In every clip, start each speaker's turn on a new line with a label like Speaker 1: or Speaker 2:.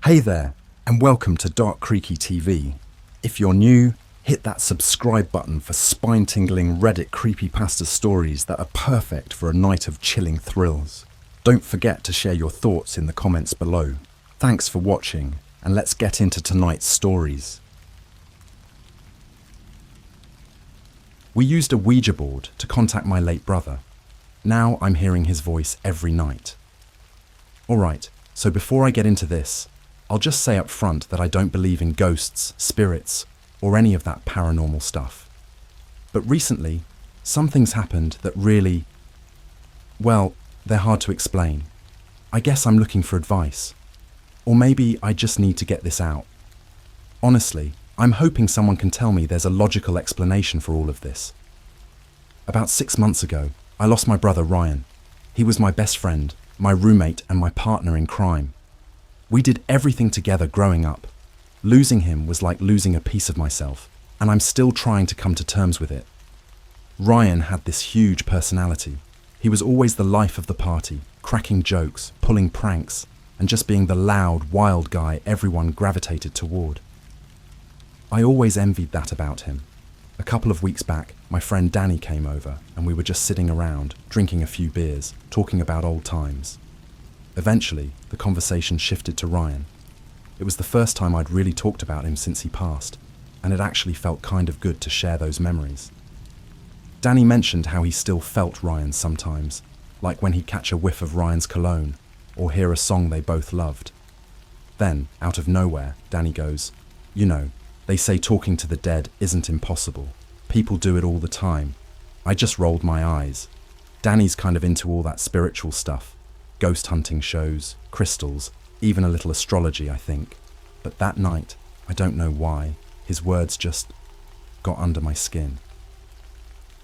Speaker 1: Hey there, and welcome to Dark Creaky TV. If you're new, hit that subscribe button for spine-tingling Reddit creepypasta stories that are perfect for a night of chilling thrills. Don't forget to share your thoughts in the comments below. Thanks for watching, and let's get into tonight's stories. We used a Ouija board to contact my late brother. Now I'm hearing his voice every night. Alright, so before I get into this, I'll just say up front that I don't believe in ghosts, spirits, or any of that paranormal stuff. But recently, some things happened that really, well, they're hard to explain. I guess I'm looking for advice. Or maybe I just need to get this out. Honestly, I'm hoping someone can tell me there's a logical explanation for all of this. About 6 months ago, I lost my brother Ryan. He was my best friend, my roommate, and my partner in crime. We did everything together growing up. Losing him was like losing a piece of myself, and I'm still trying to come to terms with it. Ryan had this huge personality. He was always the life of the party, cracking jokes, pulling pranks, and just being the loud, wild guy everyone gravitated toward. I always envied that about him. A couple of weeks back, my friend Danny came over, and we were just sitting around, drinking a few beers, talking about old times. Eventually, the conversation shifted to Ryan. It was the first time I'd really talked about him since he passed, and it actually felt kind of good to share those memories. Danny mentioned how he still felt Ryan sometimes, like when he'd catch a whiff of Ryan's cologne, or hear a song they both loved. Then, out of nowhere, Danny goes, "You know, they say talking to the dead isn't impossible. People do it all the time." I just rolled my eyes. Danny's kind of into all that spiritual stuff. Ghost hunting shows, crystals, even a little astrology, I think. But that night, I don't know why, his words just got under my skin.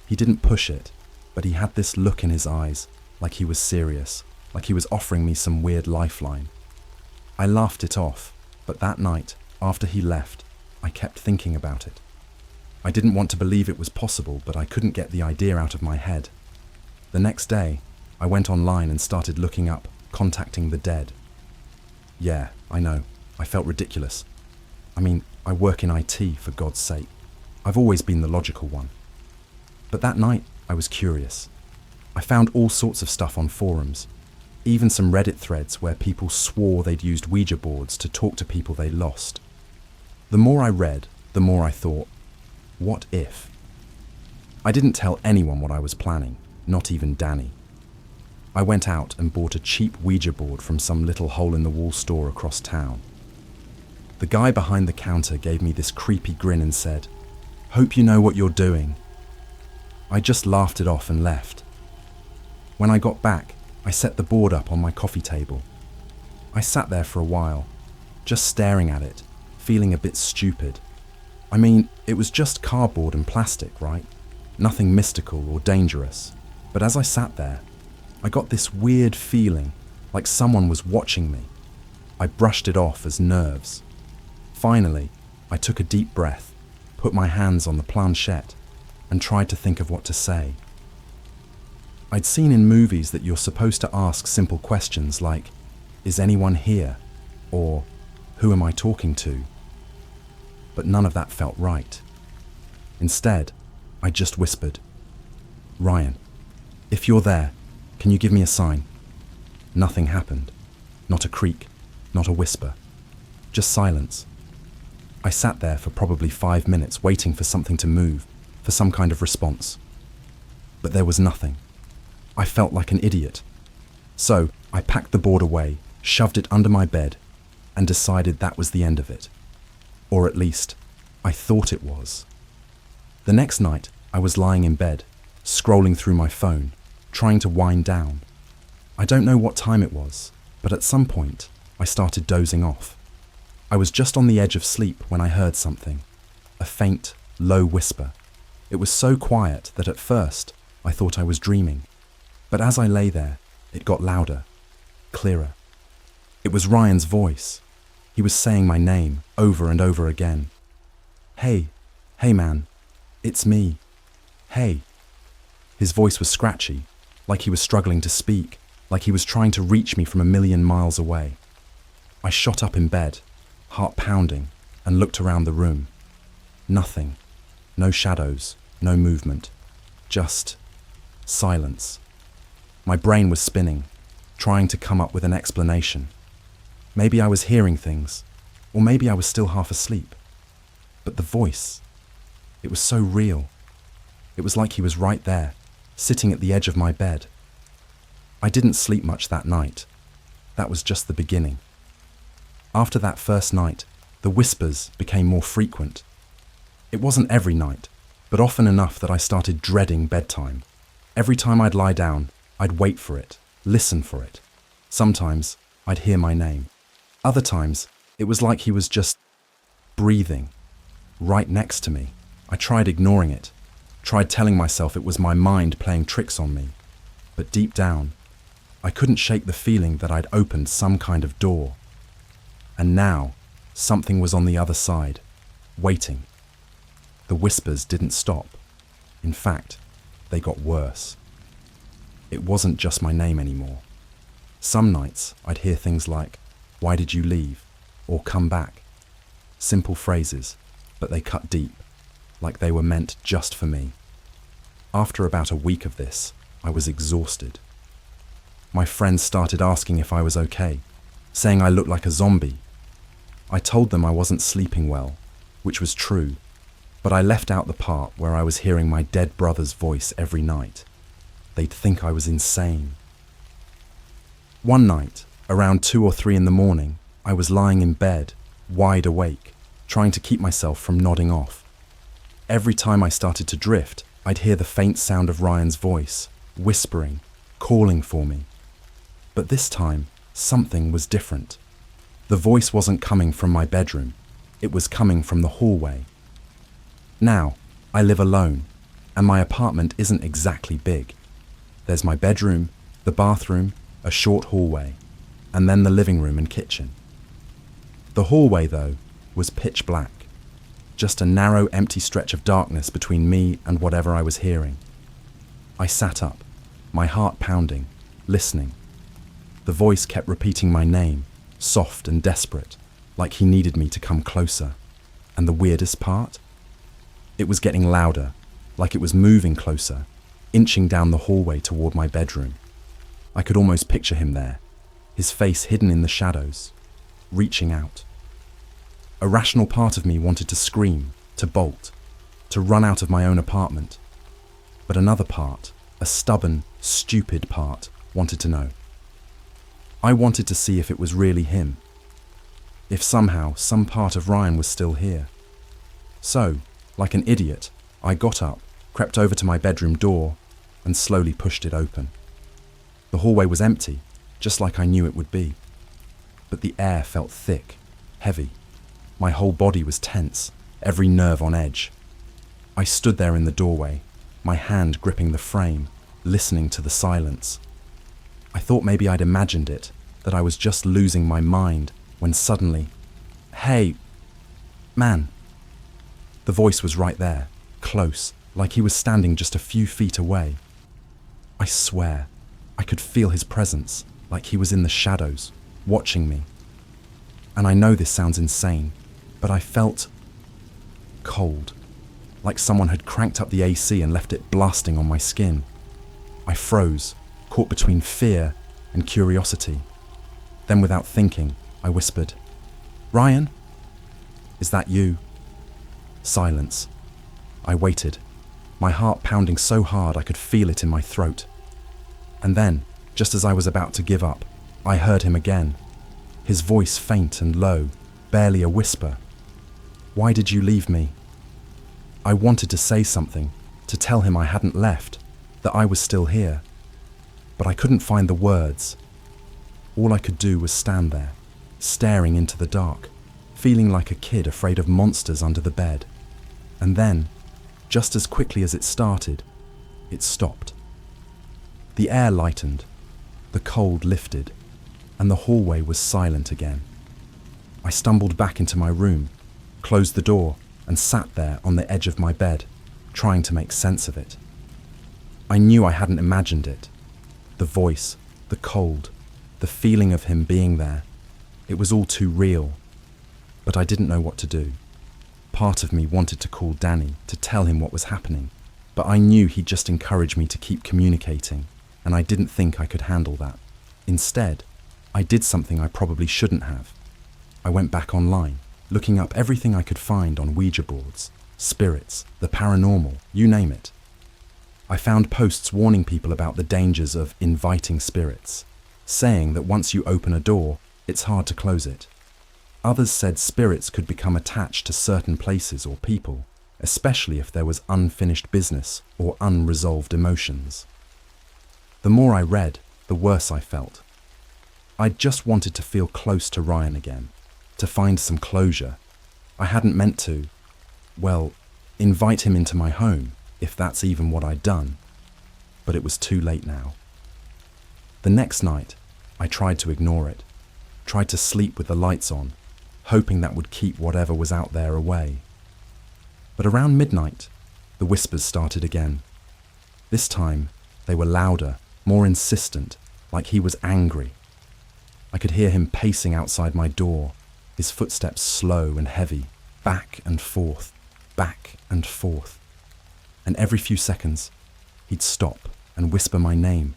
Speaker 1: He didn't push it, but he had this look in his eyes, like he was serious, like he was offering me some weird lifeline. I laughed it off, but that night, after he left, I kept thinking about it. I didn't want to believe it was possible, but I couldn't get the idea out of my head. The next day, I went online and started looking up contacting the dead. Yeah, I know, I felt ridiculous. I mean, I work in IT, for God's sake. I've always been the logical one. But that night, I was curious. I found all sorts of stuff on forums, even some Reddit threads where people swore they'd used Ouija boards to talk to people they lost. The more I read, the more I thought, what if? I didn't tell anyone what I was planning, not even Danny. I went out and bought a cheap Ouija board from some little hole-in-the-wall store across town. The guy behind the counter gave me this creepy grin and said, "Hope you know what you're doing." I just laughed it off and left. When I got back, I set the board up on my coffee table. I sat there for a while, just staring at it, feeling a bit stupid. I mean, it was just cardboard and plastic, right? Nothing mystical or dangerous. But as I sat there, I got this weird feeling, like someone was watching me. I brushed it off as nerves. Finally, I took a deep breath, put my hands on the planchette, and tried to think of what to say. I'd seen in movies that you're supposed to ask simple questions like, "Is anyone here?" or "Who am I talking to?" But none of that felt right. Instead, I just whispered, "Ryan, if you're there, can you give me a sign?" Nothing happened. Not a creak, not a whisper. Just silence. I sat there for probably 5 minutes waiting for something to move, for some kind of response. But there was nothing. I felt like an idiot. So I packed the board away, shoved it under my bed, and decided that was the end of it. Or at least, I thought it was. The next night, I was lying in bed, scrolling through my phone, trying to wind down. I don't know what time it was, but at some point, I started dozing off. I was just on the edge of sleep when I heard something, a faint, low whisper. It was so quiet that at first, I thought I was dreaming. But as I lay there, it got louder, clearer. It was Ryan's voice. He was saying my name over and over again. Hey man, it's me. Hey." His voice was scratchy, like he was struggling to speak, like he was trying to reach me from a million miles away. I shot up in bed, heart pounding, and looked around the room. Nothing. No shadows, no movement. Just silence. My brain was spinning, trying to come up with an explanation. Maybe I was hearing things, or maybe I was still half asleep. But the voice, it was so real. It was like he was right there, sitting at the edge of my bed. I didn't sleep much that night. That was just the beginning. After that first night, the whispers became more frequent. It wasn't every night, but often enough that I started dreading bedtime. Every time I'd lie down, I'd wait for it, listen for it. Sometimes I'd hear my name. Other times, it was like he was just breathing right next to me. I tried ignoring it, tried telling myself it was my mind playing tricks on me. But deep down, I couldn't shake the feeling that I'd opened some kind of door. And now, something was on the other side, waiting. The whispers didn't stop. In fact, they got worse. It wasn't just my name anymore. Some nights I'd hear things like, "Why did you leave?" or "Come back." Simple phrases, but they cut deep, like they were meant just for me. After about a week of this, I was exhausted. My friends started asking if I was okay, saying I looked like a zombie. I told them I wasn't sleeping well, which was true, but I left out the part where I was hearing my dead brother's voice every night. They'd think I was insane. One night, around 2 or 3 in the morning, I was lying in bed, wide awake, trying to keep myself from nodding off. Every time I started to drift, I'd hear the faint sound of Ryan's voice, whispering, calling for me. But this time, something was different. The voice wasn't coming from my bedroom. It was coming from the hallway. Now, I live alone, and my apartment isn't exactly big. There's my bedroom, the bathroom, a short hallway, and then the living room and kitchen. The hallway, though, was pitch black. Just a narrow, empty stretch of darkness between me and whatever I was hearing. I sat up, my heart pounding, listening. The voice kept repeating my name, soft and desperate, like he needed me to come closer. And the weirdest part? It was getting louder, like it was moving closer, inching down the hallway toward my bedroom. I could almost picture him there, his face hidden in the shadows, reaching out. A rational part of me wanted to scream, to bolt, to run out of my own apartment. But another part, a stubborn, stupid part, wanted to know. I wanted to see if it was really him. If somehow some part of Ryan was still here. So, like an idiot, I got up, crept over to my bedroom door, and slowly pushed it open. The hallway was empty, just like I knew it would be. But the air felt thick, heavy. My whole body was tense, every nerve on edge. I stood there in the doorway, my hand gripping the frame, listening to the silence. I thought maybe I'd imagined it, that I was just losing my mind, when suddenly, "Hey, man." The voice was right there, close, like he was standing just a few feet away. I swear, I could feel his presence, like he was in the shadows, watching me. And I know this sounds insane, but I felt cold, like someone had cranked up the AC and left it blasting on my skin. I froze, caught between fear and curiosity. Then without thinking, I whispered, "Ryan? Is that you?" Silence. I waited, my heart pounding so hard I could feel it in my throat. And then, just as I was about to give up, I heard him again. His voice faint and low, barely a whisper. "Why did you leave me?" I wanted to say something, to tell him I hadn't left, that I was still here. But I couldn't find the words. All I could do was stand there, staring into the dark, feeling like a kid afraid of monsters under the bed. And then, just as quickly as it started, it stopped. The air lightened, the cold lifted, and the hallway was silent again. I stumbled back into my room, closed the door, and sat there on the edge of my bed, trying to make sense of it. I knew I hadn't imagined it. The voice, the cold, the feeling of him being there. It was all too real, but I didn't know what to do. Part of me wanted to call Danny to tell him what was happening, but I knew he'd just encourage me to keep communicating, and I didn't think I could handle that. Instead, I did something I probably shouldn't have. I went back online, looking up everything I could find on Ouija boards, spirits, the paranormal, you name it. I found posts warning people about the dangers of inviting spirits, saying that once you open a door, it's hard to close it. Others said spirits could become attached to certain places or people, especially if there was unfinished business or unresolved emotions. The more I read, the worse I felt. I just wanted to feel close to Ryan again, to find some closure. I hadn't meant to, invite him into my home, if that's even what I'd done. But it was too late now. The next night, I tried to ignore it, tried to sleep with the lights on, hoping that would keep whatever was out there away. But around midnight, the whispers started again. This time, they were louder, more insistent, like he was angry. I could hear him pacing outside my door, his footsteps slow and heavy, back and forth, back and forth. And every few seconds, he'd stop and whisper my name,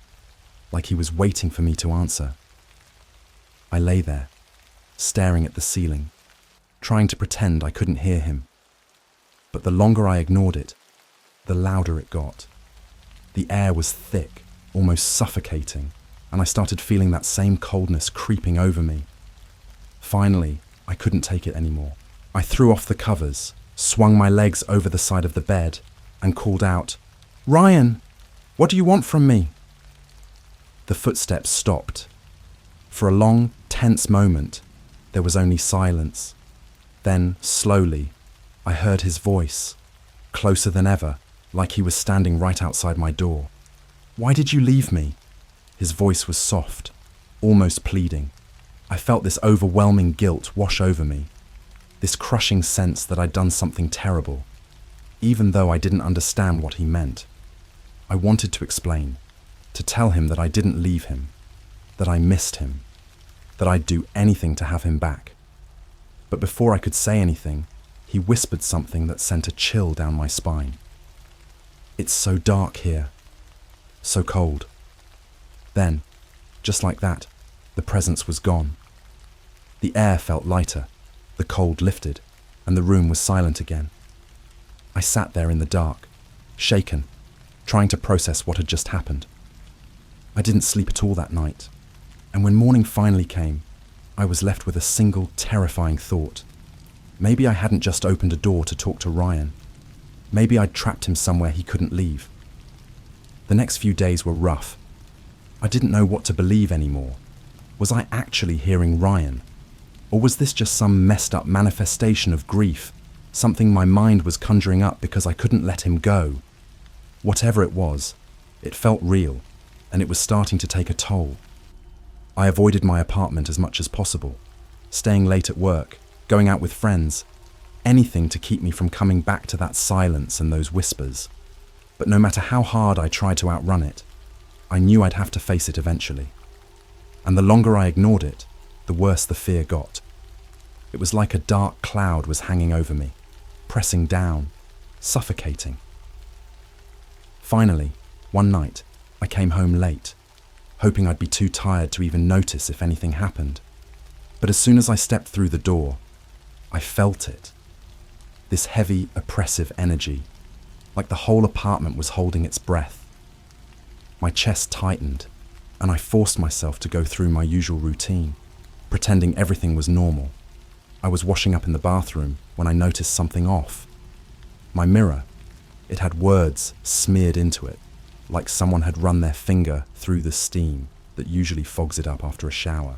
Speaker 1: like he was waiting for me to answer. I lay there, staring at the ceiling, trying to pretend I couldn't hear him. But the longer I ignored it, the louder it got. The air was thick, almost suffocating, and I started feeling that same coldness creeping over me. Finally, I couldn't take it anymore. I threw off the covers, swung my legs over the side of the bed, and called out, "Ryan, what do you want from me?" The footsteps stopped. For a long, tense moment, there was only silence. Then, slowly, I heard his voice, closer than ever, like he was standing right outside my door. "Why did you leave me?" His voice was soft, almost pleading. I felt this overwhelming guilt wash over me, this crushing sense that I'd done something terrible, even though I didn't understand what he meant. I wanted to explain, to tell him that I didn't leave him, that I missed him, that I'd do anything to have him back. But before I could say anything, he whispered something that sent a chill down my spine. "It's so dark here, so cold." Then, just like that, the presence was gone. The air felt lighter, the cold lifted, and the room was silent again. I sat there in the dark, shaken, trying to process what had just happened. I didn't sleep at all that night, and when morning finally came, I was left with a single terrifying thought. Maybe I hadn't just opened a door to talk to Ryan. Maybe I'd trapped him somewhere he couldn't leave. The next few days were rough. I didn't know what to believe anymore. Was I actually hearing Ryan? Or was this just some messed up manifestation of grief, something my mind was conjuring up because I couldn't let him go? Whatever it was, it felt real, and it was starting to take a toll. I avoided my apartment as much as possible, staying late at work, going out with friends, anything to keep me from coming back to that silence and those whispers. But no matter how hard I tried to outrun it, I knew I'd have to face it eventually. And the longer I ignored it, the worse the fear got. It was like a dark cloud was hanging over me, pressing down, suffocating. Finally, one night, I came home late, hoping I'd be too tired to even notice if anything happened. But as soon as I stepped through the door, I felt it. This heavy, oppressive energy, like the whole apartment was holding its breath. My chest tightened, and I forced myself to go through my usual routine, pretending everything was normal. I was washing up in the bathroom when I noticed something off. My mirror, it had words smeared into it, like someone had run their finger through the steam that usually fogs it up after a shower.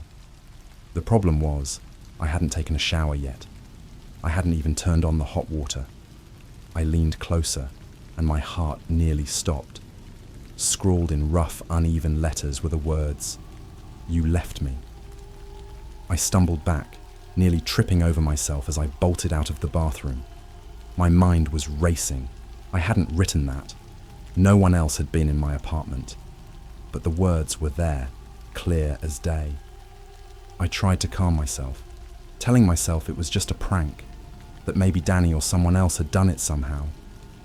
Speaker 1: The problem was, I hadn't taken a shower yet. I hadn't even turned on the hot water. I leaned closer, and my heart nearly stopped. Scrawled in rough, uneven letters were the words, "You left me." I stumbled back, nearly tripping over myself as I bolted out of the bathroom. My mind was racing. I hadn't written that. No one else had been in my apartment. But the words were there, clear as day. I tried to calm myself, telling myself it was just a prank, that maybe Danny or someone else had done it somehow,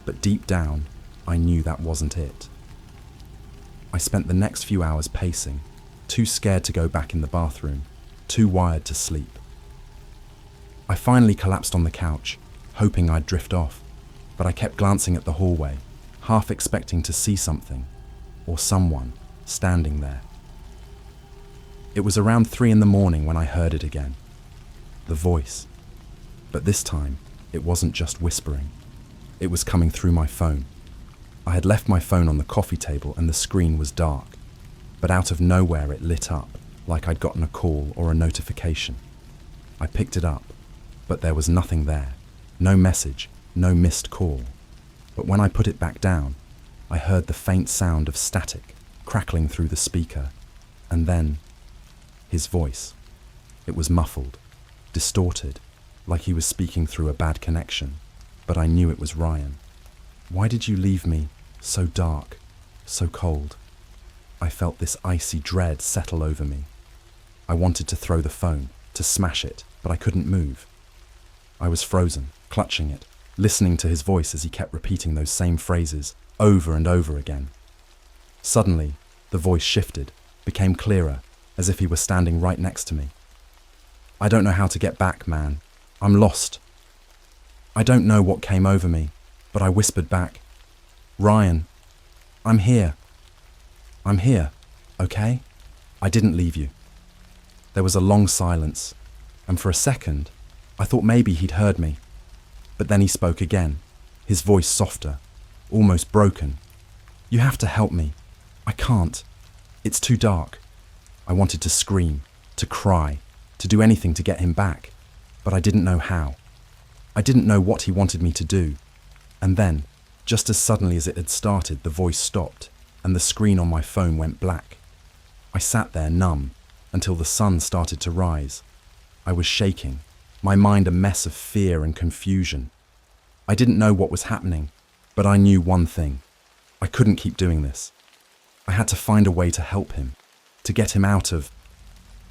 Speaker 1: but deep down, I knew that wasn't it. I spent the next few hours pacing, too scared to go back in the bathroom, too wired to sleep. I finally collapsed on the couch, hoping I'd drift off, but I kept glancing at the hallway, half expecting to see something, or someone, standing there. It was around 3 a.m. when I heard it again. The voice. But this time, it wasn't just whispering. It was coming through my phone. I had left my phone on the coffee table and the screen was dark, but out of nowhere it lit up, like I'd gotten a call or a notification. I picked it up, but there was nothing there. No message, no missed call. But when I put it back down, I heard the faint sound of static crackling through the speaker, and then his voice. It was muffled, distorted, like he was speaking through a bad connection, but I knew it was Ryan. Why did you leave me so dark, so cold? I felt this icy dread settle over me. I wanted to throw the phone, to smash it, but I couldn't move. I was frozen, clutching it, listening to his voice as he kept repeating those same phrases over and over again. Suddenly, the voice shifted, became clearer, as if he were standing right next to me. I don't know how to get back, man. I'm lost. I don't know what came over me, but I whispered back, Ryan, I'm here. I'm here, okay? I didn't leave you. There was a long silence, and for a second, I thought maybe he'd heard me. But then he spoke again, his voice softer, almost broken. You have to help me. I can't. It's too dark. I wanted to scream, to cry, to do anything to get him back, but I didn't know how. I didn't know what he wanted me to do. And then, just as suddenly as it had started, the voice stopped, and the screen on my phone went black. I sat there numb, until the sun started to rise. I was shaking, my mind a mess of fear and confusion. I didn't know what was happening, but I knew one thing. I couldn't keep doing this. I had to find a way to help him, to get him out of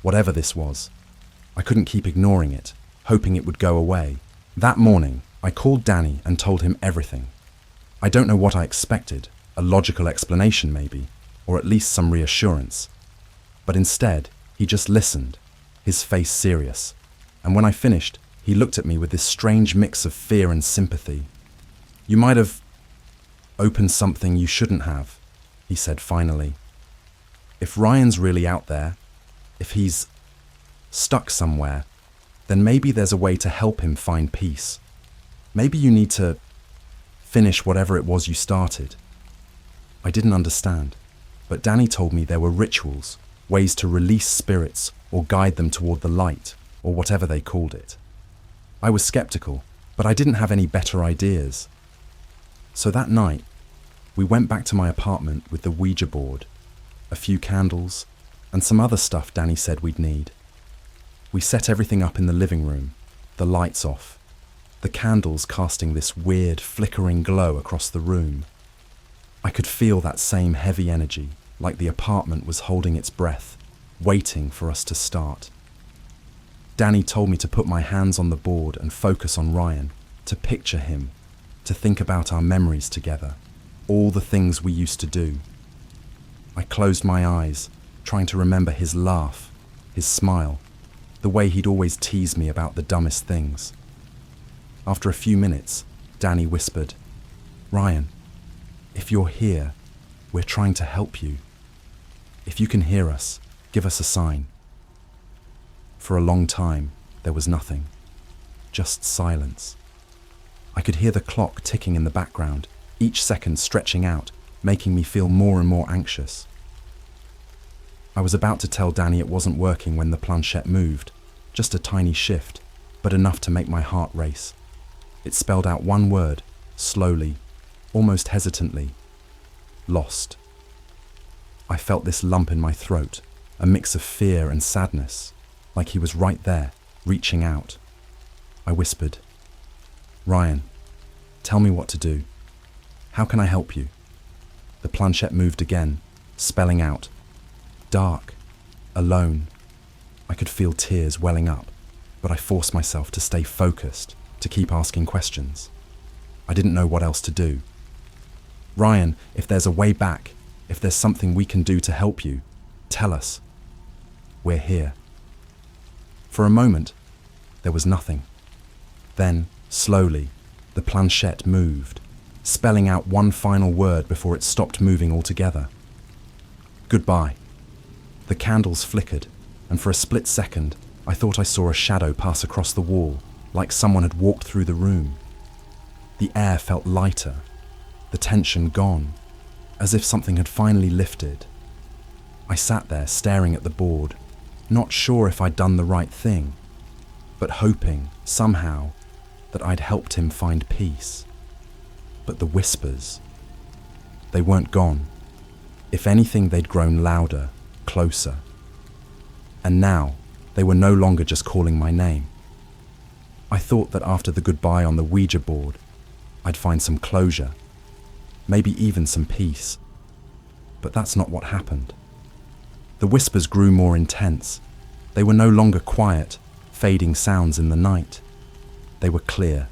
Speaker 1: whatever this was. I couldn't keep ignoring it, hoping it would go away. That morning, I called Danny and told him everything. I don't know what I expected, a logical explanation maybe, or at least some reassurance. But instead, he just listened, his face serious. And when I finished, he looked at me with this strange mix of fear and sympathy. You might have opened something you shouldn't have, he said finally. If Ryan's really out there, if he's stuck somewhere, then maybe there's a way to help him find peace. Maybe you need to finish whatever it was you started. I didn't understand, but Danny told me there were rituals, ways to release spirits or guide them toward the light, or whatever they called it. I was skeptical, but I didn't have any better ideas. So that night, we went back to my apartment with the Ouija board, a few candles, and some other stuff Danny said we'd need. We set everything up in the living room, the lights off, the candles casting this weird flickering glow across the room. I could feel that same heavy energy, like the apartment was holding its breath, waiting for us to start. Danny told me to put my hands on the board and focus on Ryan, to picture him, to think about our memories together, all the things we used to do. I closed my eyes, trying to remember his laugh, his smile, the way he'd always tease me about the dumbest things. After a few minutes, Danny whispered, Ryan, if you're here, we're trying to help you. If you can hear us, give us a sign. For a long time, there was nothing, just silence. I could hear the clock ticking in the background, each second stretching out, making me feel more and more anxious. I was about to tell Danny it wasn't working when the planchette moved, just a tiny shift, but enough to make my heart race. It spelled out one word, slowly, almost hesitantly, lost. I felt this lump in my throat, a mix of fear and sadness, like he was right there, reaching out. I whispered, Ryan, tell me what to do. How can I help you? The planchette moved again, spelling out, dark, alone. I could feel tears welling up, but I forced myself to stay focused, to keep asking questions. I didn't know what else to do. Ryan, if there's a way back, if there's something we can do to help you, tell us. We're here. For a moment, there was nothing. Then, slowly, the planchette moved, spelling out one final word before it stopped moving altogether. Goodbye. The candles flickered, and for a split second, I thought I saw a shadow pass across the wall, like someone had walked through the room. The air felt lighter, the tension gone, as if something had finally lifted. I sat there staring at the board, not sure if I'd done the right thing, but hoping, somehow, that I'd helped him find peace. But the whispers, they weren't gone. If anything, they'd grown louder, closer. And now, they were no longer just calling my name. I thought that after the goodbye on the Ouija board, I'd find some closure, maybe even some peace. But that's not what happened. The whispers grew more intense. They were no longer quiet, fading sounds in the night. They were clear,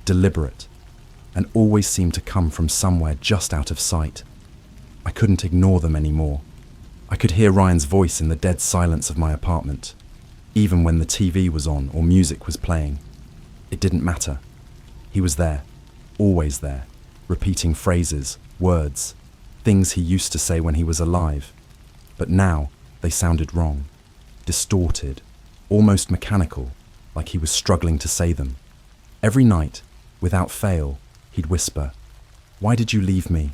Speaker 1: deliberate, and always seemed to come from somewhere just out of sight. I couldn't ignore them anymore. I could hear Ryan's voice in the dead silence of my apartment, even when the TV was on or music was playing. It didn't matter. He was there, always there, repeating phrases, words, things he used to say when he was alive. But now they sounded wrong, distorted, almost mechanical, like he was struggling to say them. Every night, without fail, he'd whisper, "Why did you leave me?"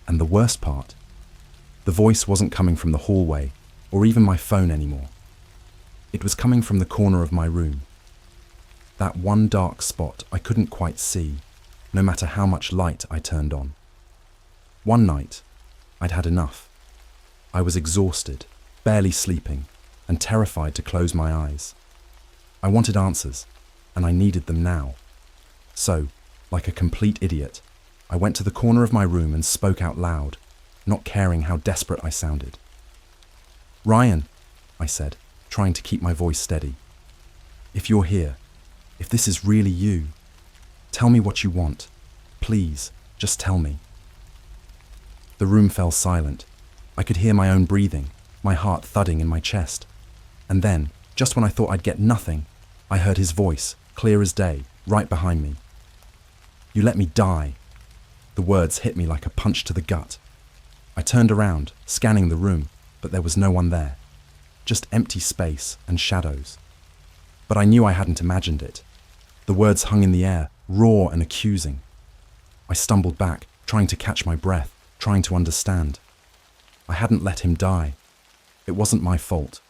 Speaker 1: And the worst part, the voice wasn't coming from the hallway or even my phone anymore. It was coming from the corner of my room. That one dark spot I couldn't quite see, no matter how much light I turned on. One night, I'd had enough. I was exhausted, barely sleeping, and terrified to close my eyes. I wanted answers, and I needed them now. So, like a complete idiot, I went to the corner of my room and spoke out loud, not caring how desperate I sounded. "Ryan," I said, trying to keep my voice steady. "If you're here, if this is really you, tell me what you want. Please, just tell me." The room fell silent. I could hear my own breathing, my heart thudding in my chest. And then, just when I thought I'd get nothing, I heard his voice, clear as day, right behind me. "You let me die." The words hit me like a punch to the gut. I turned around, scanning the room, but there was no one there. Just empty space and shadows. But I knew I hadn't imagined it. The words hung in the air, raw and accusing. I stumbled back, trying to catch my breath, trying to understand. I hadn't let him die. It wasn't my fault.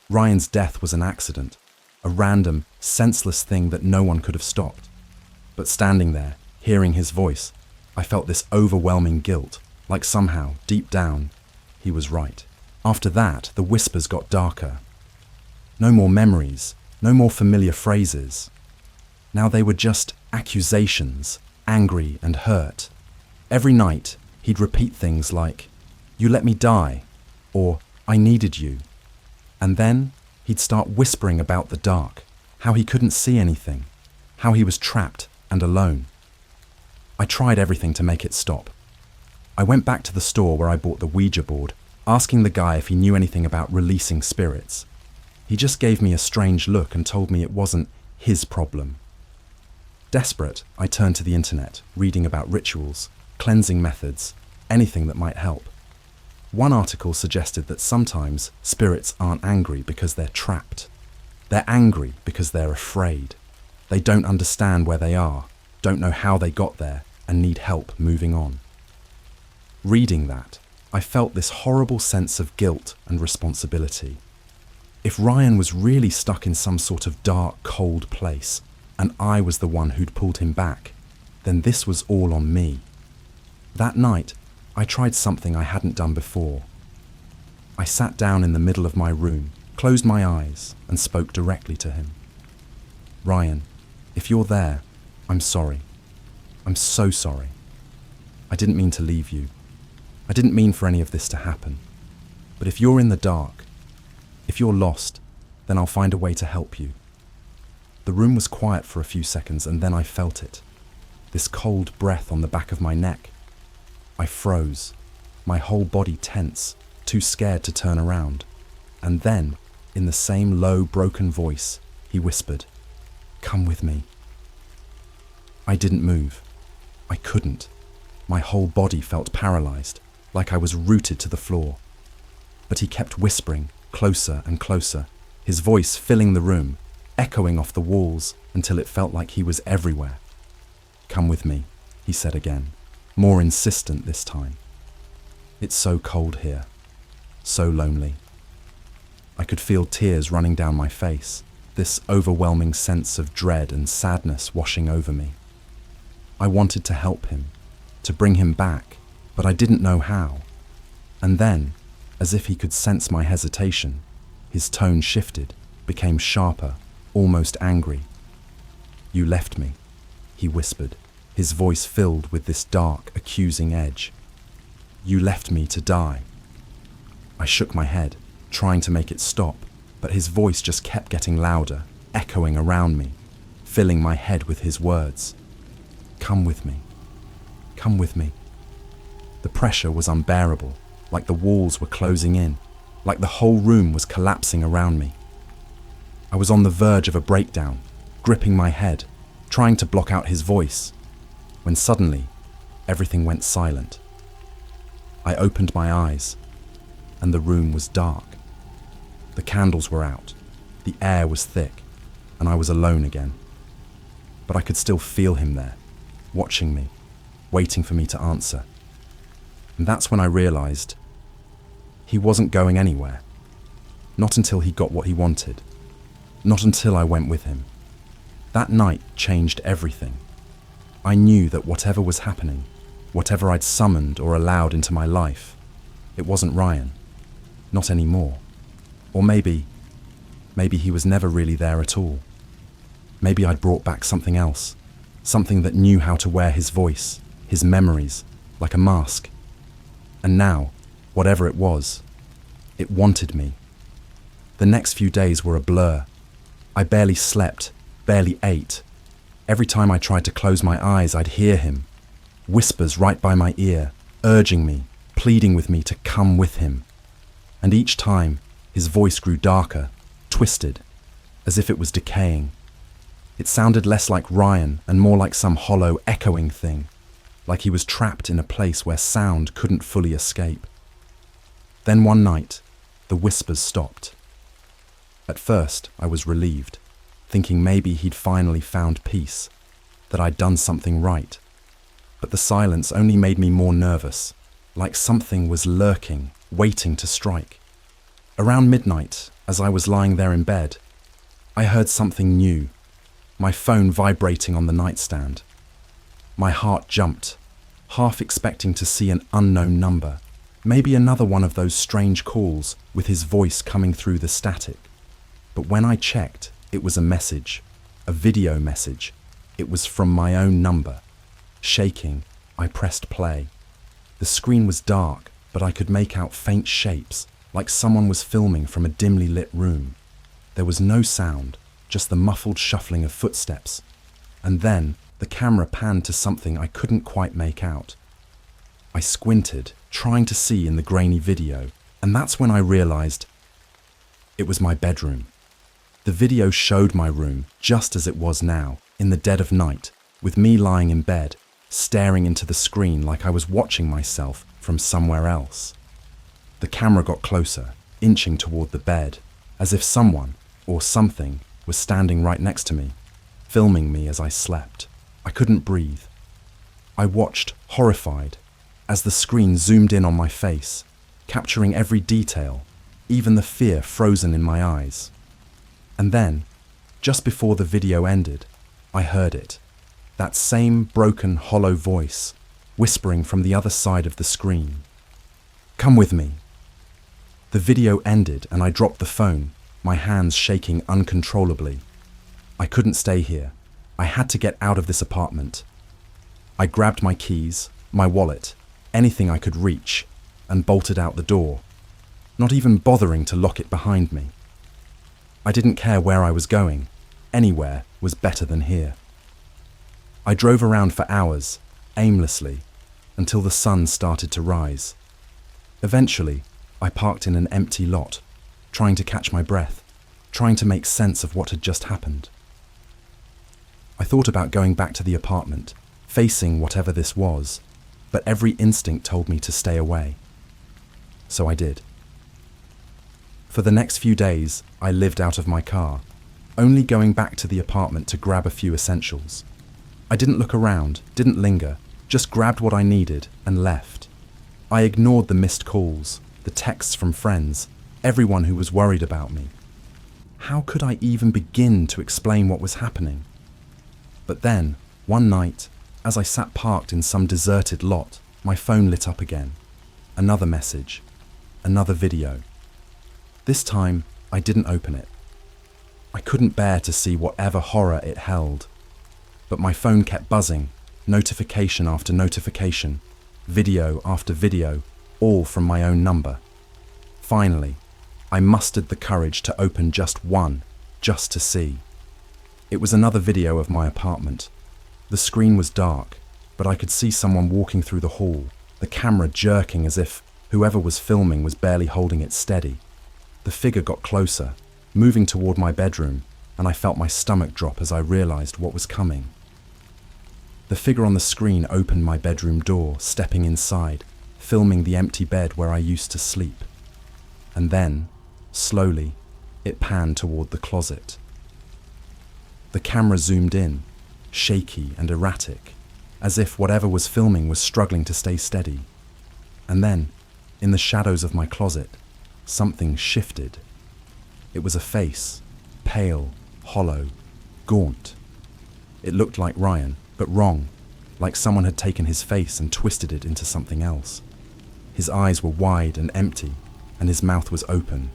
Speaker 1: Ryan's death was an accident, a random, senseless thing that no one could have stopped. But standing there, hearing his voice, I felt this overwhelming guilt, like somehow, deep down, he was right. After that, the whispers got darker. No more memories, no more familiar phrases. Now they were just accusations, angry and hurt. Every night, he'd repeat things like, "You let me die," or "I needed you." And then he'd start whispering about the dark, how he couldn't see anything, how he was trapped and alone. I tried everything to make it stop. I went back to the store where I bought the Ouija board, asking the guy if he knew anything about releasing spirits. He just gave me a strange look and told me it wasn't his problem. Desperate, I turned to the internet, reading about rituals, cleansing methods, anything that might help. One article suggested that sometimes spirits aren't angry because they're trapped. They're angry because they're afraid. They don't understand where they are, don't know how they got there, and need help moving on. Reading that, I felt this horrible sense of guilt and responsibility. If Ryan was really stuck in some sort of dark, cold place, and I was the one who'd pulled him back, then this was all on me. That night, I tried something I hadn't done before. I sat down in the middle of my room, closed my eyes, and spoke directly to him. "Ryan, if you're there, I'm sorry. I'm so sorry. I didn't mean to leave you. I didn't mean for any of this to happen. But if you're in the dark, if you're lost, then I'll find a way to help you." The room was quiet for a few seconds, and then I felt it. This cold breath on the back of my neck. I froze, my whole body tense, too scared to turn around. And then, in the same low, broken voice, he whispered, "Come with me." I didn't move. I couldn't. My whole body felt paralyzed, like I was rooted to the floor. But he kept whispering, closer and closer, his voice filling the room, echoing off the walls until it felt like he was everywhere. "Come with me," he said again, more insistent this time. "It's so cold here, so lonely." I could feel tears running down my face, this overwhelming sense of dread and sadness washing over me. I wanted to help him, to bring him back, but I didn't know how. And then, as if he could sense my hesitation, his tone shifted, became sharper, almost angry. "You left me," he whispered, his voice filled with this dark, accusing edge. "You left me to die." I shook my head, trying to make it stop, but his voice just kept getting louder, echoing around me, filling my head with his words. "Come with me. Come with me." The pressure was unbearable, like the walls were closing in, like the whole room was collapsing around me. I was on the verge of a breakdown, gripping my head, trying to block out his voice, when suddenly, everything went silent. I opened my eyes, and the room was dark. The candles were out, the air was thick, and I was alone again. But I could still feel him there, watching me, waiting for me to answer. And that's when I realized he wasn't going anywhere. Not until he got what he wanted. Not until I went with him. That night changed everything. I knew that whatever was happening, whatever I'd summoned or allowed into my life, it wasn't Ryan. Not anymore. Or maybe he was never really there at all. Maybe I'd brought back something else, something that knew how to wear his voice, his memories, like a mask. And now, whatever it was, it wanted me. The next few days were a blur. I barely slept, barely ate. Every time I tried to close my eyes, I'd hear him. Whispers right by my ear, urging me, pleading with me to come with him. And each time, his voice grew darker, twisted, as if it was decaying. It sounded less like Ryan and more like some hollow, echoing thing, like he was trapped in a place where sound couldn't fully escape. Then one night, the whispers stopped. At first, I was relieved, thinking maybe he'd finally found peace, that I'd done something right. But the silence only made me more nervous, like something was lurking, waiting to strike. Around midnight, as I was lying there in bed, I heard something new, my phone vibrating on the nightstand. My heart jumped, half expecting to see an unknown number, maybe another one of those strange calls with his voice coming through the static. But when I checked, it was a message, a video message. It was from my own number. Shaking, I pressed play. The screen was dark, but I could make out faint shapes, like someone was filming from a dimly lit room. There was no sound, just the muffled shuffling of footsteps. And then the camera panned to something I couldn't quite make out. I squinted, trying to see in the grainy video, and that's when I realized it was my bedroom. The video showed my room just as it was now, in the dead of night, with me lying in bed, staring into the screen like I was watching myself from somewhere else. The camera got closer, inching toward the bed, as if someone, or something, was standing right next to me, filming me as I slept. I couldn't breathe. I watched, horrified, as the screen zoomed in on my face, capturing every detail, even the fear frozen in my eyes. And then, just before the video ended, I heard it. That same broken, hollow voice, whispering from the other side of the screen. "Come with me." The video ended and I dropped the phone, my hands shaking uncontrollably. I couldn't stay here. I had to get out of this apartment. I grabbed my keys, my wallet, anything I could reach, and bolted out the door, not even bothering to lock it behind me. I didn't care where I was going. Anywhere was better than here. I drove around for hours, aimlessly, until the sun started to rise. Eventually, I parked in an empty lot, trying to catch my breath, trying to make sense of what had just happened. I thought about going back to the apartment, facing whatever this was, but every instinct told me to stay away. So I did. For the next few days, I lived out of my car, only going back to the apartment to grab a few essentials. I didn't look around, didn't linger, just grabbed what I needed and left. I ignored the missed calls, the texts from friends, everyone who was worried about me. How could I even begin to explain what was happening? But then, one night, as I sat parked in some deserted lot, my phone lit up again. Another message, another video. This time, I didn't open it. I couldn't bear to see whatever horror it held. But my phone kept buzzing, notification after notification, video after video, all from my own number. Finally, I mustered the courage to open just one, just to see. It was another video of my apartment. The screen was dark, but I could see someone walking through the hall, the camera jerking as if whoever was filming was barely holding it steady. The figure got closer, moving toward my bedroom, and I felt my stomach drop as I realized what was coming. The figure on the screen opened my bedroom door, stepping inside, filming the empty bed where I used to sleep. And then, slowly, it panned toward the closet. The camera zoomed in, shaky and erratic, as if whatever was filming was struggling to stay steady. And then, in the shadows of my closet, something shifted. It was a face, pale, hollow, gaunt. It looked like Ryan, but wrong, like someone had taken his face and twisted it into something else. His eyes were wide and empty, and his mouth was open,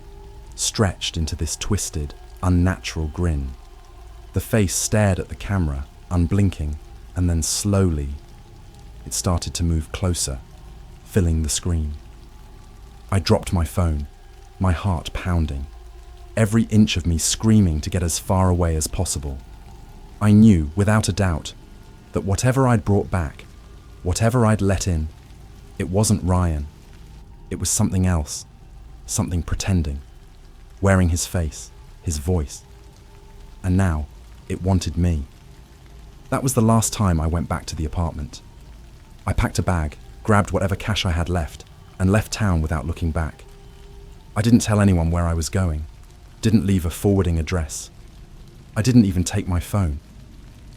Speaker 1: stretched into this twisted, unnatural grin. The face stared at the camera, unblinking, and then slowly, it started to move closer, filling the screen. I dropped my phone, my heart pounding, every inch of me screaming to get as far away as possible. I knew, without a doubt, that whatever I'd brought back, whatever I'd let in, it wasn't Ryan. It was something else, something pretending, wearing his face, his voice. And now, it wanted me. That was the last time I went back to the apartment. I packed a bag, grabbed whatever cash I had left, and left town without looking back. I didn't tell anyone where I was going, didn't leave a forwarding address. I didn't even take my phone.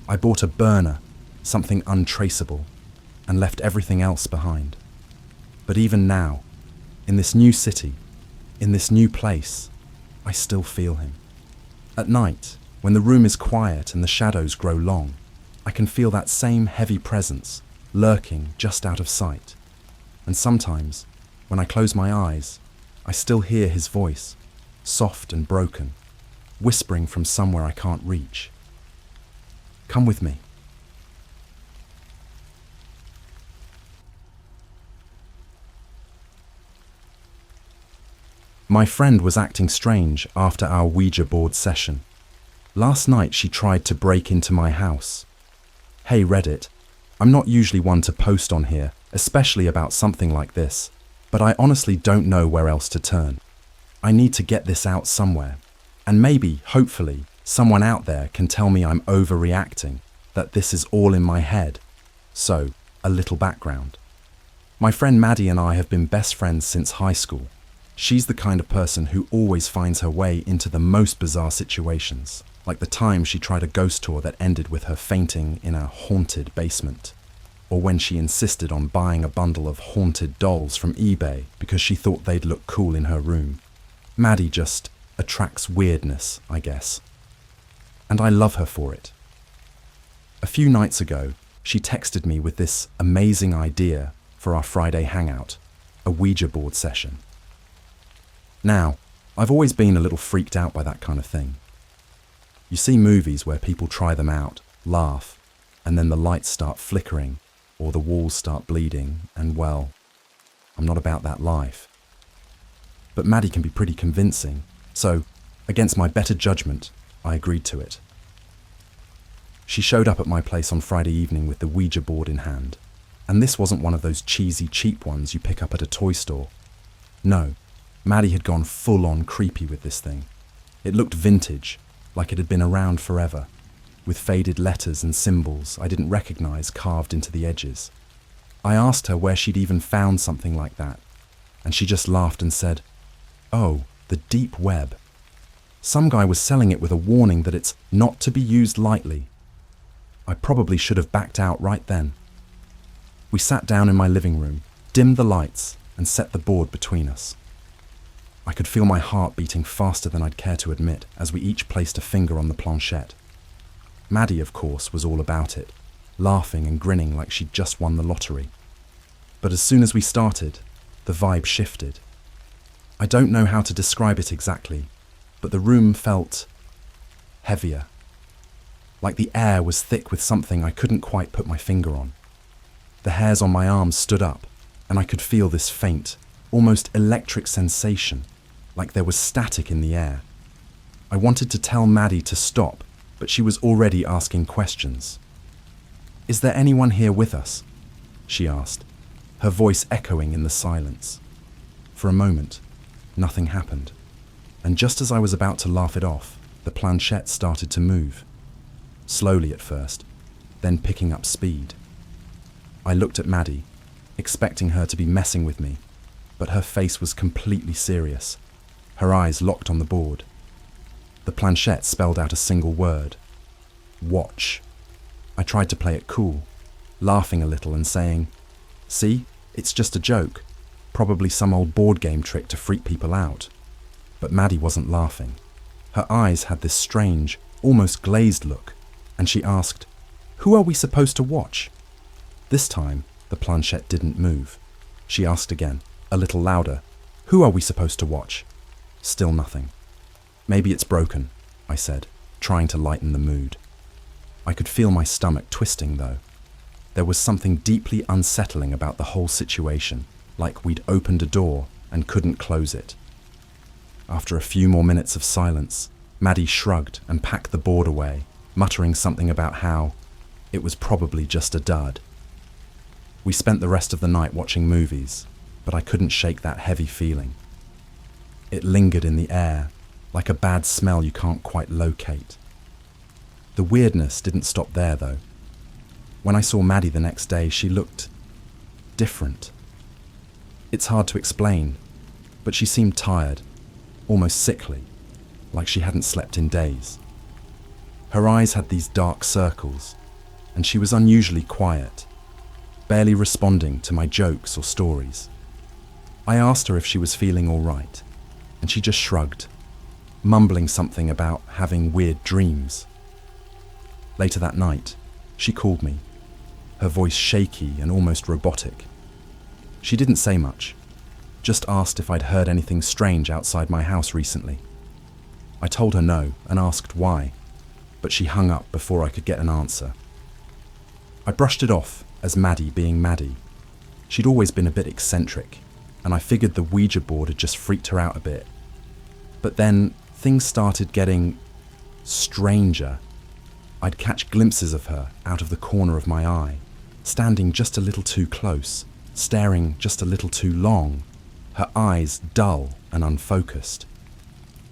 Speaker 1: I bought a burner, something untraceable, and left everything else behind. But even now, in this new city, in this new place, I still feel him. At night, when the room is quiet and the shadows grow long, I can feel that same heavy presence, lurking just out of sight. And sometimes, when I close my eyes, I still hear his voice, soft and broken, whispering from somewhere I can't reach. Come with me. My friend was acting strange after our Ouija board session. Last night she tried to break into my house. Hey Reddit, I'm not usually one to post on here, especially about something like this, but I honestly don't know where else to turn. I need to get this out somewhere, and maybe, hopefully, someone out there can tell me I'm overreacting, that this is all in my head. So, a little background. My friend Maddie and I have been best friends since high school. She's the kind of person who always finds her way into the most bizarre situations, like the time she tried a ghost tour that ended with her fainting in a haunted basement, or when she insisted on buying a bundle of haunted dolls from eBay because she thought they'd look cool in her room. Maddie just attracts weirdness, I guess. And I love her for it. A few nights ago, she texted me with this amazing idea for our Friday hangout, a Ouija board session. Now, I've always been a little freaked out by that kind of thing. You see movies where people try them out, laugh, and then the lights start flickering, or the walls start bleeding, and well, I'm not about that life. But Maddie can be pretty convincing, so Against my better judgment, I agreed to it. She showed up at my place on Friday evening with the Ouija board in hand. And this wasn't one of those cheesy, cheap ones you pick up at a toy store. No, Maddie had gone full-on creepy with this thing. It looked vintage, like it had been around forever, with faded letters and symbols I didn't recognize carved into the edges. I asked her where she'd even found something like that, and she just laughed and said, "Oh, the deep web. Some guy was selling it with a warning that it's not to be used lightly." I probably should have backed out right then. We sat down in my living room, dimmed the lights, and set the board between us. I could feel my heart beating faster than I'd care to admit as we each placed a finger on the planchette. Maddie, of course, was all about it, laughing and grinning like she'd just won the lottery. But as soon as we started, the vibe shifted. I don't know how to describe it exactly, but the room felt heavier. Like the air was thick with something I couldn't quite put my finger on. The hairs on my arms stood up, and I could feel this faint, almost electric sensation, like there was static in the air. I wanted to tell Maddie to stop, but she was already asking questions. "Is there anyone here with us?" she asked, her voice echoing in the silence. For a moment, nothing happened, and just as I was about to laugh it off, the planchette started to move. Slowly at first, then picking up speed. I looked at Maddie, expecting her to be messing with me, but her face was completely serious, her eyes locked on the board. The planchette spelled out a single word: watch. I tried to play it cool, laughing a little and saying, "See, it's just a joke, probably some old board game trick to freak people out." But Maddie wasn't laughing. Her eyes had this strange, almost glazed look, and she asked, "Who are we supposed to watch?" This time, the planchette didn't move. She asked again, a little louder, "Who are we supposed to watch?" Still nothing. "Maybe it's broken," I said, trying to lighten the mood. I could feel my stomach twisting, though. There was something deeply unsettling about the whole situation, like we'd opened a door and couldn't close it. After a few more minutes of silence, Maddie shrugged and packed the board away, muttering something about how it was probably just a dud. We spent the rest of the night watching movies, but I couldn't shake that heavy feeling. It lingered in the air, like a bad smell you can't quite locate. The weirdness didn't stop there, though. When I saw Maddie the next day, she looked different. It's hard to explain, but she seemed tired, almost sickly, like she hadn't slept in days. Her eyes had these dark circles, and she was unusually quiet, barely responding to my jokes or stories. I asked her if she was feeling all right, and she just shrugged, mumbling something about having weird dreams. Later that night, she called me, her voice shaky and almost robotic. She didn't say much, just asked if I'd heard anything strange outside my house recently. I told her no and asked why, but she hung up before I could get an answer. I brushed it off as Maddie being Maddie. She'd always been a bit eccentric, and I figured the Ouija board had just freaked her out a bit. But then things started getting stranger. I'd catch glimpses of her out of the corner of my eye, standing just a little too close, staring just a little too long, her eyes dull and unfocused.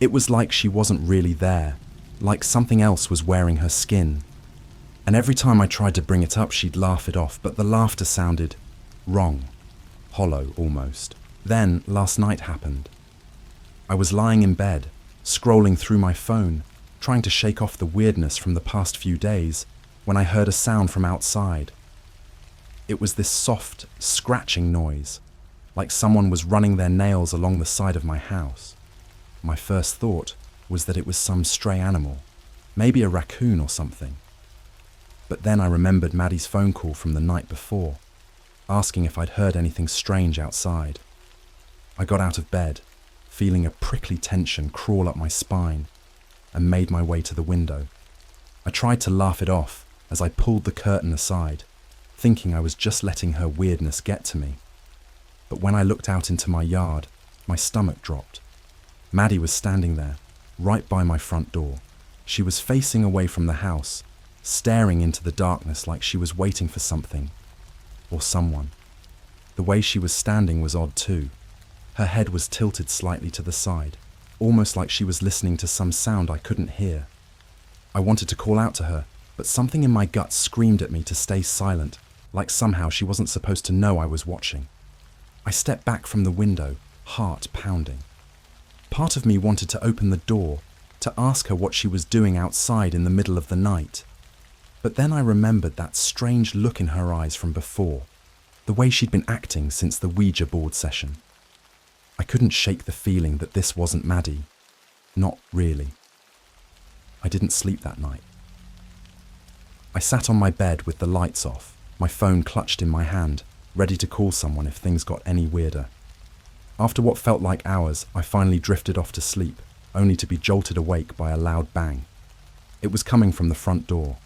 Speaker 1: It was like she wasn't really there, like something else was wearing her skin. And every time I tried to bring it up, she'd laugh it off, but the laughter sounded wrong, hollow almost. Then, last night happened. I was lying in bed, scrolling through my phone, trying to shake off the weirdness from the past few days, when I heard a sound from outside. It was this soft, scratching noise, like someone was running their nails along the side of my house. My first thought was that it was some stray animal, maybe a raccoon or something. But then I remembered Maddie's phone call from the night before, asking if I'd heard anything strange outside. I got out of bed, feeling a prickly tension crawl up my spine, and made my way to the window. I tried to laugh it off as I pulled the curtain aside, thinking I was just letting her weirdness get to me. But when I looked out into my yard, my stomach dropped. Maddie was standing there, right by my front door. She was facing away from the house, staring into the darkness like she was waiting for something or someone. The way she was standing was odd too. Her head was tilted slightly to the side, almost like she was listening to some sound I couldn't hear. I wanted to call out to her, but something in my gut screamed at me to stay silent, like somehow she wasn't supposed to know I was watching. I stepped back from the window, heart pounding. Part of me wanted to open the door, to ask her what she was doing outside in the middle of the night. But then I remembered that strange look in her eyes from before, the way she'd been acting since the Ouija board session. I couldn't shake the feeling that this wasn't Maddie. Not really. I didn't sleep that night. I sat on my bed with the lights off, my phone clutched in my hand, ready to call someone if things got any weirder. After what felt like hours, I finally drifted off to sleep, only to be jolted awake by a loud bang. It was coming from the front door.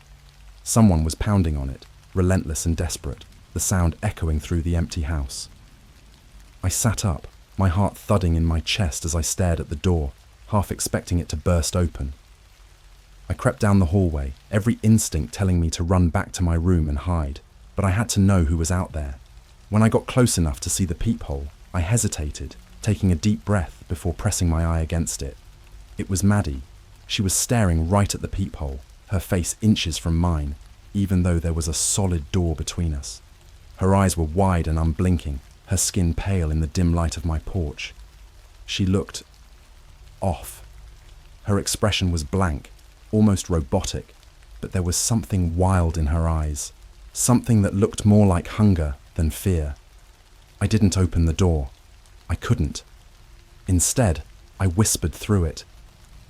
Speaker 1: Someone was pounding on it, relentless and desperate, the sound echoing through the empty house. I sat up, my heart thudding in my chest as I stared at the door, half expecting it to burst open. I crept down the hallway, every instinct telling me to run back to my room and hide, but I had to know who was out there. When I got close enough to see the peephole, I hesitated, taking a deep breath before pressing my eye against it. It was Maddie. She was staring right at the peephole, her face inches from mine, even though there was a solid door between us. Her eyes were wide and unblinking, her skin pale in the dim light of my porch. She looked off. Her expression was blank, almost robotic, but there was something wild in her eyes, something that looked more like hunger than fear. I didn't open the door. I couldn't. Instead, I whispered through it.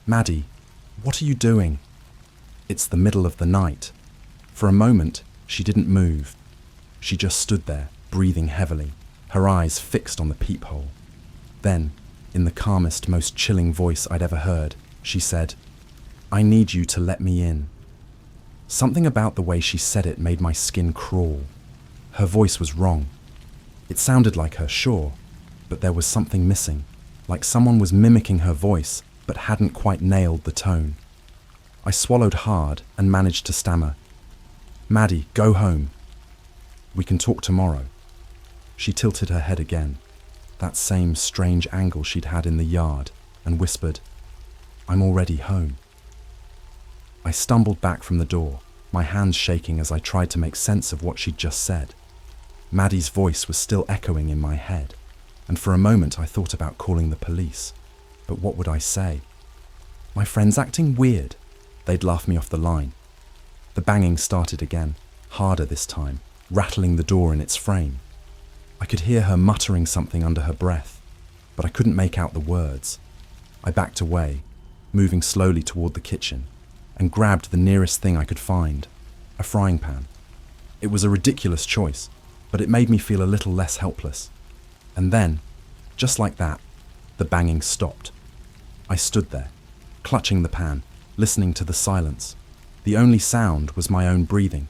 Speaker 1: "Maddie, what are you doing?" It's the middle of the night. For a moment, she didn't move. She just stood there, breathing heavily, her eyes fixed on the peephole. Then, in the calmest, most chilling voice I'd ever heard, she said, "I need you to let me in." Something about the way she said it made my skin crawl. Her voice was wrong. It sounded like her, sure, but there was something missing, like someone was mimicking her voice but hadn't quite nailed the tone. I swallowed hard and managed to stammer, "Maddie, go home. We can talk tomorrow." She tilted her head again, that same strange angle she'd had in the yard, and whispered, "I'm already home." I stumbled back from the door, my hands shaking as I tried to make sense of what she'd just said. Maddie's voice was still echoing in my head, and for a moment I thought about calling the police. But what would I say? My friend's acting weird. They'd laugh me off the line. The banging started again, harder this time, rattling the door in its frame. I could hear her muttering something under her breath, but I couldn't make out the words. I backed away, moving slowly toward the kitchen, and grabbed the nearest thing I could find, a frying pan. It was a ridiculous choice, but it made me feel a little less helpless. And then, just like that, the banging stopped. I stood there, clutching the pan, listening to the silence. The only sound was my own breathing,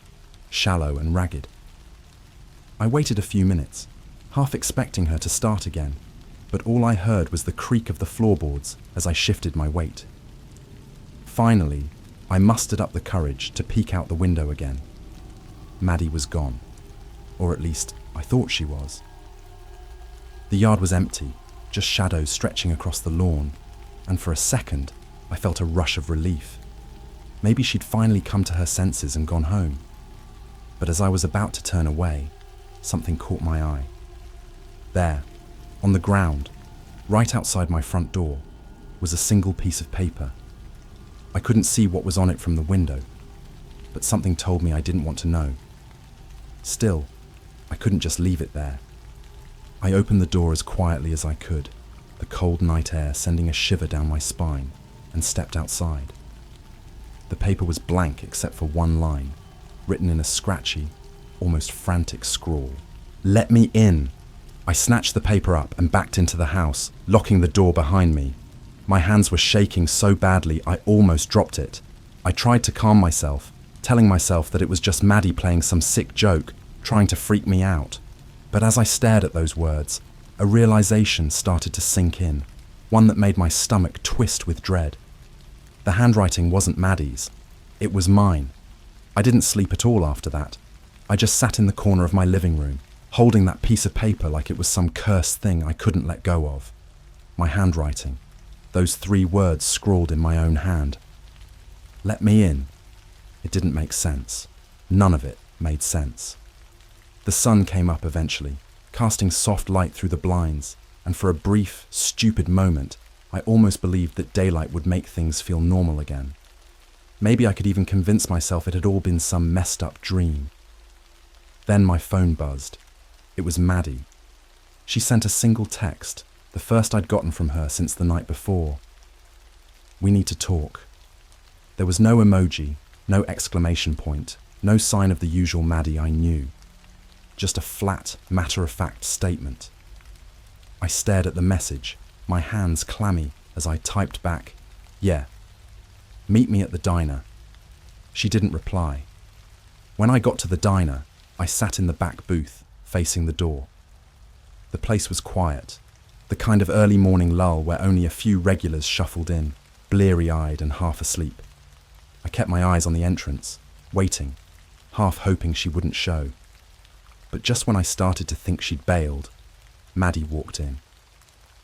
Speaker 1: shallow and ragged. I waited a few minutes, half expecting her to start again, but all I heard was the creak of the floorboards as I shifted my weight. Finally, I mustered up the courage to peek out the window again. Maddie was gone, or at least I thought she was. The yard was empty, just shadows stretching across the lawn, and for a second, I felt a rush of relief. Maybe she'd finally come to her senses and gone home. But as I was about to turn away, something caught my eye. There, on the ground, right outside my front door, was a single piece of paper. I couldn't see what was on it from the window, but something told me I didn't want to know. Still, I couldn't just leave it there. I opened the door as quietly as I could, the cold night air sending a shiver down my spine, and stepped outside. The paper was blank except for one line, written in a scratchy, almost frantic scrawl. "Let me in." I snatched the paper up and backed into the house, locking the door behind me. My hands were shaking so badly I almost dropped it. I tried to calm myself, telling myself that it was just Maddie playing some sick joke, trying to freak me out. But as I stared at those words, a realization started to sink in, one that made my stomach twist with dread. The handwriting wasn't Maddie's. It was mine. I didn't sleep at all after that. I just sat in the corner of my living room, holding that piece of paper like it was some cursed thing I couldn't let go of. My handwriting. Those 3 words scrawled in my own hand. Let me in. It didn't make sense. None of it made sense. The sun came up eventually, casting soft light through the blinds, and for a brief, stupid moment, I almost believed that daylight would make things feel normal again. Maybe I could even convince myself it had all been some messed up dream. Then my phone buzzed. It was Maddie. She sent a single text, the first I'd gotten from her since the night before. We need to talk. There was no emoji, no exclamation point, no sign of the usual Maddie I knew. Just a flat, matter-of-fact statement. I stared at the message, my hands clammy as I typed back, "Yeah. Meet me at the diner." She didn't reply. When I got to the diner, I sat in the back booth, facing the door. The place was quiet, the kind of early morning lull where only a few regulars shuffled in, bleary-eyed and half asleep. I kept my eyes on the entrance, waiting, half hoping she wouldn't show. But just when I started to think she'd bailed, Maddie walked in.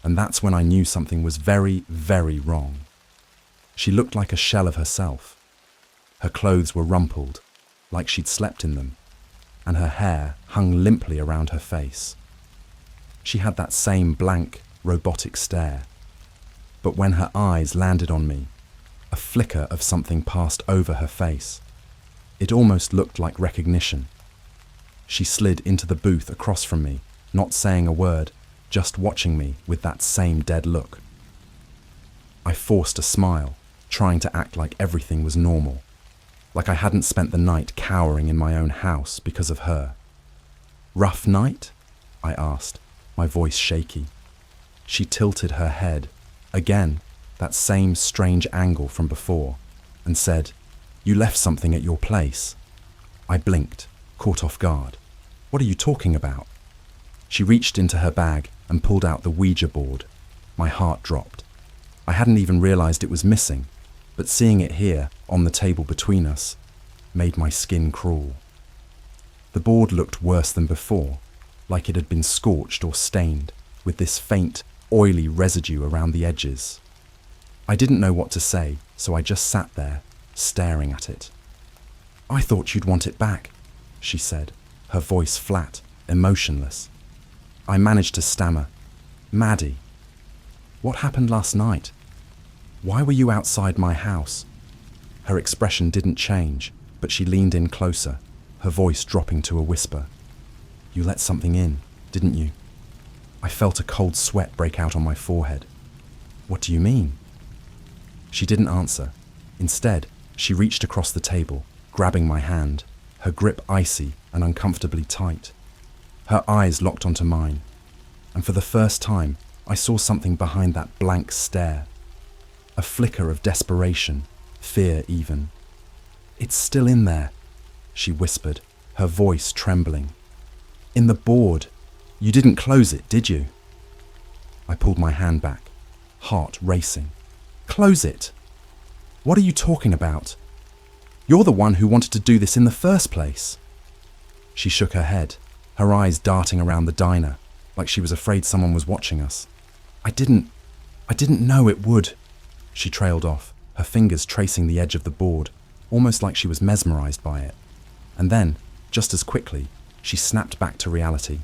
Speaker 1: And that's when I knew something was very, very wrong. She looked like a shell of herself. Her clothes were rumpled, like she'd slept in them, and her hair hung limply around her face. She had that same blank, robotic stare. But when her eyes landed on me, a flicker of something passed over her face. It almost looked like recognition. She slid into the booth across from me, not saying a word, just watching me with that same dead look. I forced a smile, trying to act like everything was normal, like I hadn't spent the night cowering in my own house because of her. "Rough night?" I asked, my voice shaky. She tilted her head, again, that same strange angle from before, and said, "You left something at your place." I blinked, caught off guard. "What are you talking about?" She reached into her bag and pulled out the Ouija board. My heart dropped. I hadn't even realized it was missing, but seeing it here, on the table between us, made my skin crawl. The board looked worse than before, like it had been scorched or stained, with this faint, oily residue around the edges. I didn't know what to say, so I just sat there, staring at it. "I thought you'd want it back," she said, her voice flat, emotionless. I managed to stammer, "Maddie, what happened last night? Why were you outside my house?" Her expression didn't change, but she leaned in closer, her voice dropping to a whisper. "You let something in, didn't you?" I felt a cold sweat break out on my forehead. "What do you mean?" She didn't answer. Instead, she reached across the table, grabbing my hand, her grip icy and uncomfortably tight. Her eyes locked onto mine, and for the first time, I saw something behind that blank stare. A flicker of desperation, fear even. "It's still in there," she whispered, her voice trembling. "In the board. You didn't close it, did you?" I pulled my hand back, heart racing. "Close it? What are you talking about? You're the one who wanted to do this in the first place." She shook her head, her eyes darting around the diner, like she was afraid someone was watching us. I didn't know it would," she trailed off, her fingers tracing the edge of the board, almost like she was mesmerized by it. And then, just as quickly, she snapped back to reality.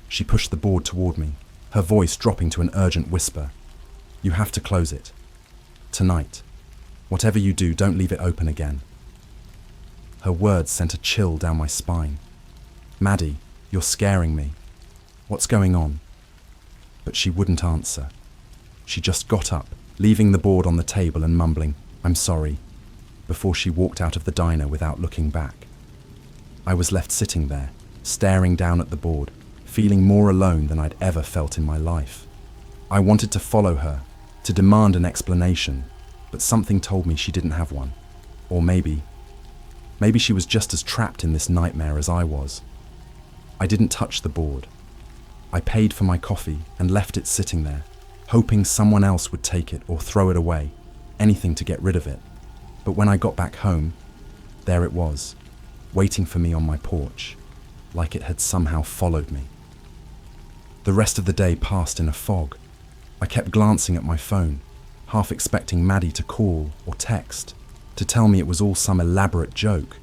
Speaker 1: She pushed the board toward me, her voice dropping to an urgent whisper. "You have to close it. Tonight. Whatever you do, don't leave it open again." Her words sent a chill down my spine. "Maddie, you're scaring me. What's going on?" But she wouldn't answer. She just got up, leaving the board on the table and mumbling, "I'm sorry," before she walked out of the diner without looking back. I was left sitting there, staring down at the board, feeling more alone than I'd ever felt in my life. I wanted to follow her, to demand an explanation, but something told me she didn't have one. Or maybe she was just as trapped in this nightmare as I was. I didn't touch the board. I paid for my coffee and left it sitting there, hoping someone else would take it or throw it away. anything to get rid of it. But when I got back home, there it was, waiting for me on my porch, like it had somehow followed me. The rest of the day passed in a fog. I kept glancing at my phone, half expecting Maddie to call or text to tell me it was all some elaborate joke.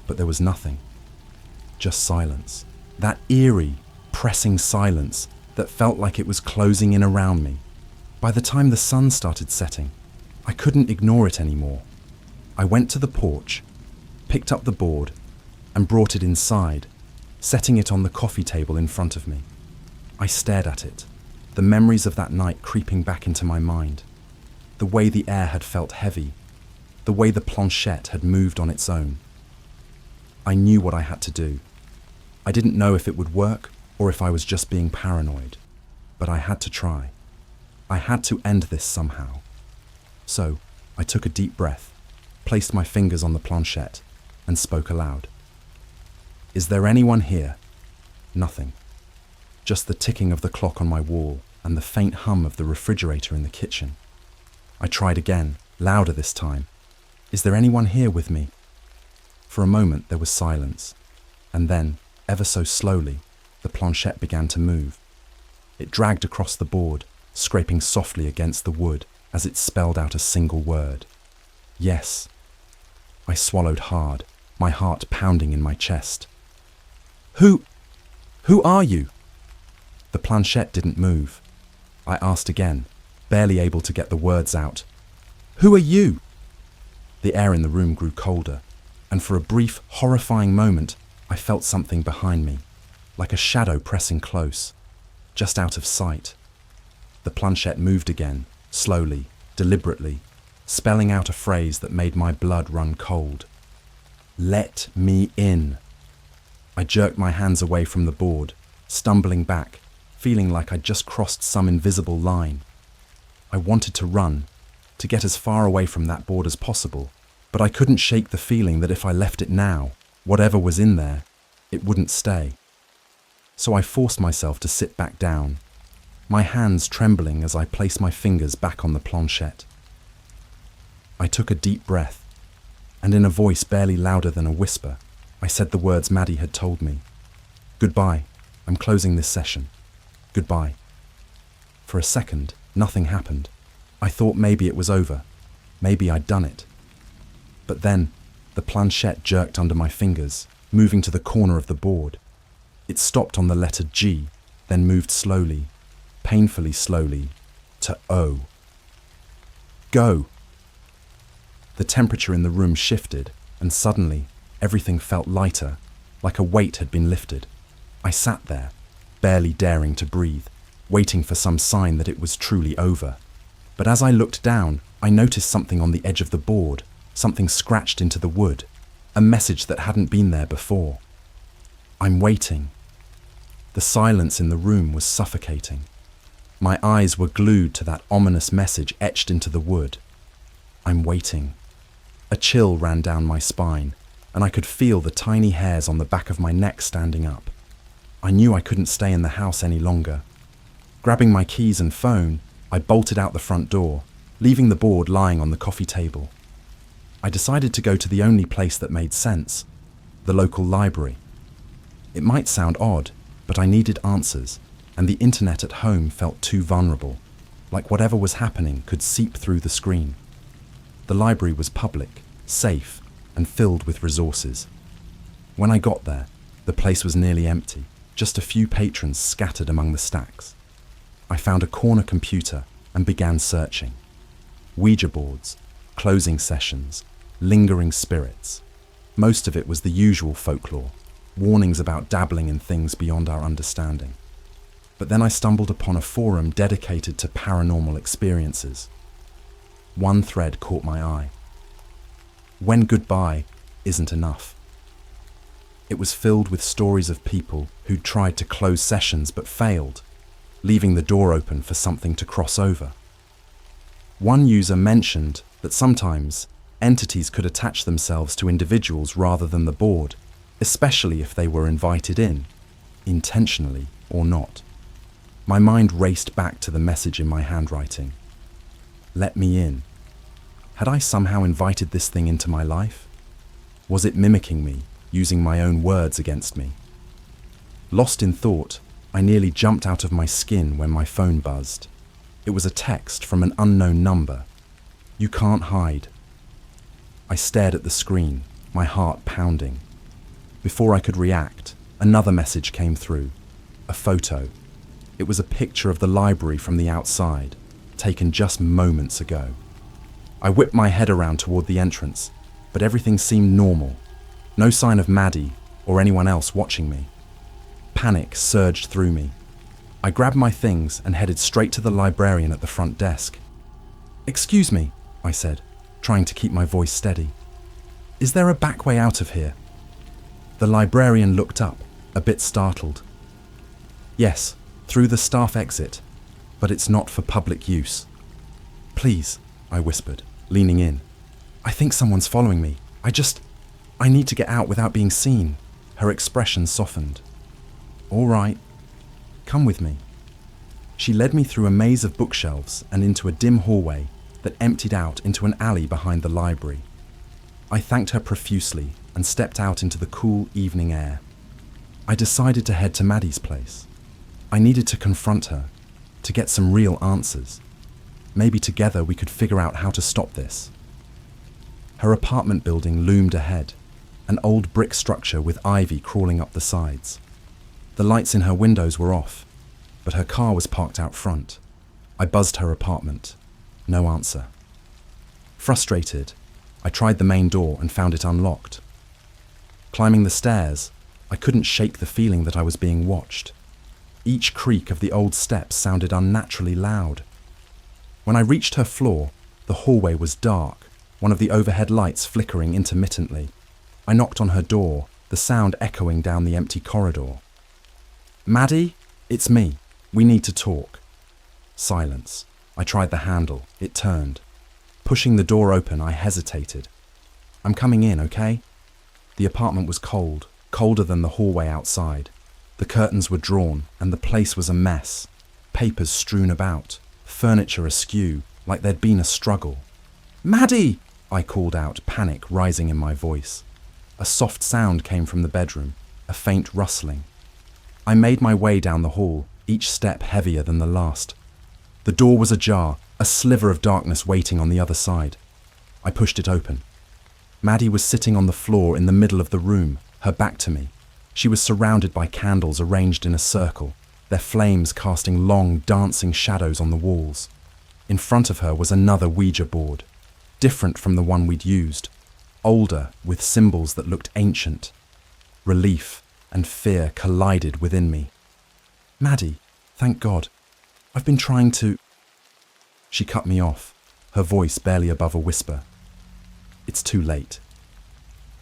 Speaker 1: But there was nothing. Just silence. That eerie, pressing silence that felt like it was closing in around me. By the time the sun started setting, I couldn't ignore it anymore. I went to the porch, picked up the board, and brought it inside, setting it on the coffee table in front of me. I stared at it, the memories of that night creeping back into my mind. The way the air had felt heavy, the way the planchette had moved on its own. I knew what I had to do. I didn't know if it would work or if I was just being paranoid, but I had to try. I had to end this somehow. So I took a deep breath, placed my fingers on the planchette, and spoke aloud. "Is there anyone here?" Nothing. Just the ticking of the clock on my wall and the faint hum of the refrigerator in the kitchen. I tried again, louder this time. "Is there anyone here with me?" For a moment there was silence, and then, ever so slowly, the planchette began to move. It dragged across the board, scraping softly against the wood as it spelled out a single word. "Yes." I swallowed hard, my heart pounding in my chest. Who are you?" The planchette didn't move. I asked again, barely able to get the words out. "Who are you?" The air in the room grew colder, and for a brief, horrifying moment, I felt something behind me, like a shadow pressing close, just out of sight. The planchette moved again, slowly, deliberately, spelling out a phrase that made my blood run cold. "Let me in." I jerked my hands away from the board, stumbling back, feeling like I'd just crossed some invisible line. I wanted to run, to get as far away from that board as possible, but I couldn't shake the feeling that if I left it now, whatever was in there, it wouldn't stay. So I forced myself to sit back down, my hands trembling as I placed my fingers back on the planchette. I took a deep breath, and in a voice barely louder than a whisper, I said the words Maddie had told me. "Goodbye, I'm closing this session. Goodbye." For a second, nothing happened. I thought maybe it was over. Maybe I'd done it. But then, the planchette jerked under my fingers, moving to the corner of the board. It stopped on the letter G, then moved slowly, painfully slowly, to O. Go! The temperature in the room shifted, and suddenly, everything felt lighter, like a weight had been lifted. I sat there, barely daring to breathe, waiting for some sign that it was truly over. But as I looked down, I noticed something on the edge of the board, something scratched into the wood, a message that hadn't been there before. "I'm waiting." The silence in the room was suffocating. My eyes were glued to that ominous message etched into the wood. "I'm waiting." A chill ran down my spine, and I could feel the tiny hairs on the back of my neck standing up. I knew I couldn't stay in the house any longer. Grabbing my keys and phone, I bolted out the front door, leaving the board lying on the coffee table. I decided to go to the only place that made sense, the local library. It might sound odd, but I needed answers, and the internet at home felt too vulnerable, like whatever was happening could seep through the screen. The library was public, safe, and filled with resources. When I got there, the place was nearly empty, just a few patrons scattered among the stacks. I found a corner computer and began searching. Ouija boards, closing sessions, lingering spirits. Most of it was the usual folklore, warnings about dabbling in things beyond our understanding. But then I stumbled upon a forum dedicated to paranormal experiences. One thread caught my eye. When goodbye isn't enough. It was filled with stories of people who'd tried to close sessions but failed, leaving the door open for something to cross over. One user mentioned that sometimes entities could attach themselves to individuals rather than the board, especially if they were invited in, intentionally or not. My mind raced back to the message in my handwriting. "Let me in." Had I somehow invited this thing into my life? Was it mimicking me, using my own words against me? Lost in thought, I nearly jumped out of my skin when my phone buzzed. It was a text from an unknown number. "You can't hide." I stared at the screen, my heart pounding. Before I could react, another message came through. A photo. It was a picture of the library from the outside, taken just moments ago. I whipped my head around toward the entrance, but everything seemed normal. No sign of Maddie or anyone else watching me. Panic surged through me. I grabbed my things and headed straight to the librarian at the front desk. "Excuse me," I said, trying to keep my voice steady. "Is there a back way out of here?" The librarian looked up, a bit startled. "Yes, through the staff exit, but it's not for public use." "Please," I whispered, leaning in. "I think someone's following me. I need to get out without being seen." Her expression softened. "All right, come with me." She led me through a maze of bookshelves and into a dim hallway that emptied out into an alley behind the library. I thanked her profusely and stepped out into the cool evening air. I decided to head to Maddie's place. I needed to confront her, to get some real answers. Maybe together we could figure out how to stop this. Her apartment building loomed ahead, an old brick structure with ivy crawling up the sides. The lights in her windows were off, but her car was parked out front. I buzzed her apartment. No answer. Frustrated, I tried the main door and found it unlocked. Climbing the stairs, I couldn't shake the feeling that I was being watched. Each creak of the old steps sounded unnaturally loud. When I reached her floor, the hallway was dark, one of the overhead lights flickering intermittently. I knocked on her door, the sound echoing down the empty corridor. "Maddie, it's me. We need to talk." Silence. I tried the handle. It turned. Pushing the door open, I hesitated. "I'm coming in, okay?" The apartment was cold, colder than the hallway outside. The curtains were drawn, and the place was a mess. Papers strewn about, furniture askew, like there'd been a struggle. "Maddie!" I called out, panic rising in my voice. A soft sound came from the bedroom, a faint rustling. I made my way down the hall, each step heavier than the last. The door was ajar, a sliver of darkness waiting on the other side. I pushed it open. Maddie was sitting on the floor in the middle of the room, her back to me. She was surrounded by candles arranged in a circle, their flames casting long, dancing shadows on the walls. In front of her was another Ouija board, different from the one we'd used, older, with symbols that looked ancient. Relief and fear collided within me. "Maddie, thank God. I've been trying to..." She cut me off, her voice barely above a whisper. "It's too late."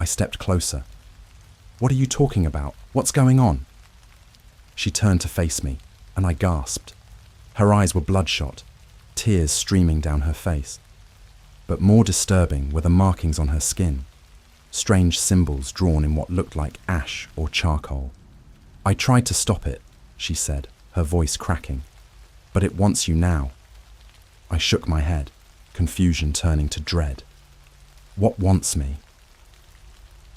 Speaker 1: I stepped closer. "What are you talking about? What's going on?" She turned to face me, and I gasped. Her eyes were bloodshot, tears streaming down her face. But more disturbing were the markings on her skin, strange symbols drawn in what looked like ash or charcoal. "I tried to stop it," she said, her voice cracking. "But it wants you now." I shook my head, confusion turning to dread. "What wants me?"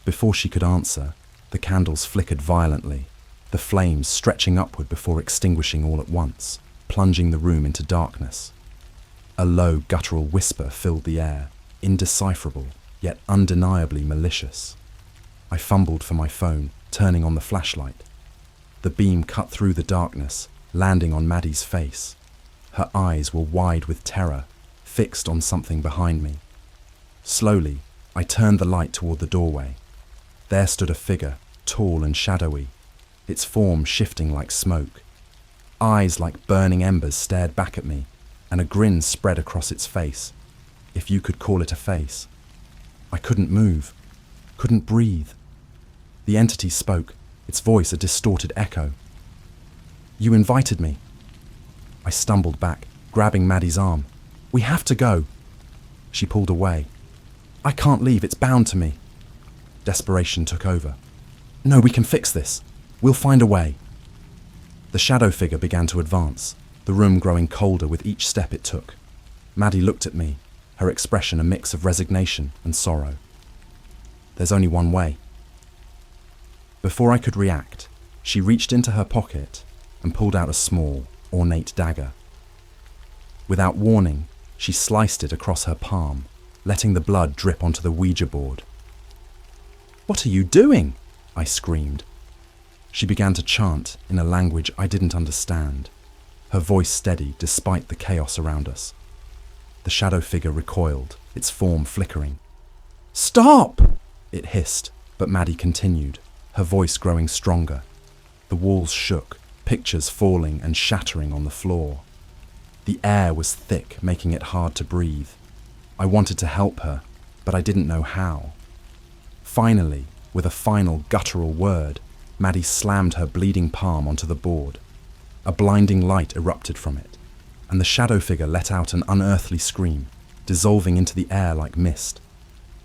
Speaker 1: Before she could answer, the candles flickered violently, the flames stretching upward before extinguishing all at once, plunging the room into darkness. A low, guttural whisper filled the air, indecipherable, yet undeniably malicious. I fumbled for my phone, turning on the flashlight. The beam cut through the darkness, landing on Maddie's face. Her eyes were wide with terror, fixed on something behind me. Slowly, I turned the light toward the doorway. There stood a figure, tall and shadowy, its form shifting like smoke. Eyes like burning embers stared back at me, and a grin spread across its face, if you could call it a face. I couldn't move, couldn't breathe. The entity spoke, its voice a distorted echo. "You invited me." I stumbled back, grabbing Maddie's arm. "We have to go." She pulled away. "I can't leave, it's bound to me." Desperation took over. "No, we can fix this. We'll find a way." The shadow figure began to advance, the room growing colder with each step it took. Maddie looked at me, her expression a mix of resignation and sorrow. There's only one way. Before I could react, she reached into her pocket and pulled out a small, ornate dagger. Without warning, she sliced it across her palm, letting the blood drip onto the Ouija board. "What are you doing?" I screamed. She began to chant in a language I didn't understand, her voice steady despite the chaos around us. The shadow figure recoiled, its form flickering. "Stop!" it hissed, but Maddie continued, her voice growing stronger. The walls shook, pictures falling and shattering on the floor. The air was thick, making it hard to breathe. I wanted to help her, but I didn't know how. Finally, with a final guttural word, Maddie slammed her bleeding palm onto the board. A blinding light erupted from it, and the shadow figure let out an unearthly scream, dissolving into the air like mist.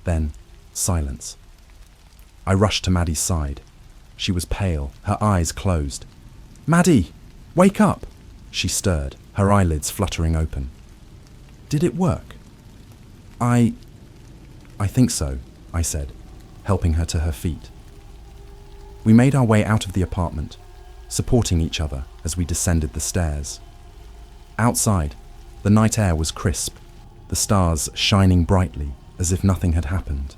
Speaker 1: Then, silence. I rushed to Maddie's side. She was pale, her eyes closed. "Maddie, wake up!" She stirred, her eyelids fluttering open. "Did it work?" I think so," I said, helping her to her feet. We made our way out of the apartment, supporting each other as we descended the stairs. Outside, the night air was crisp, the stars shining brightly as if nothing had happened.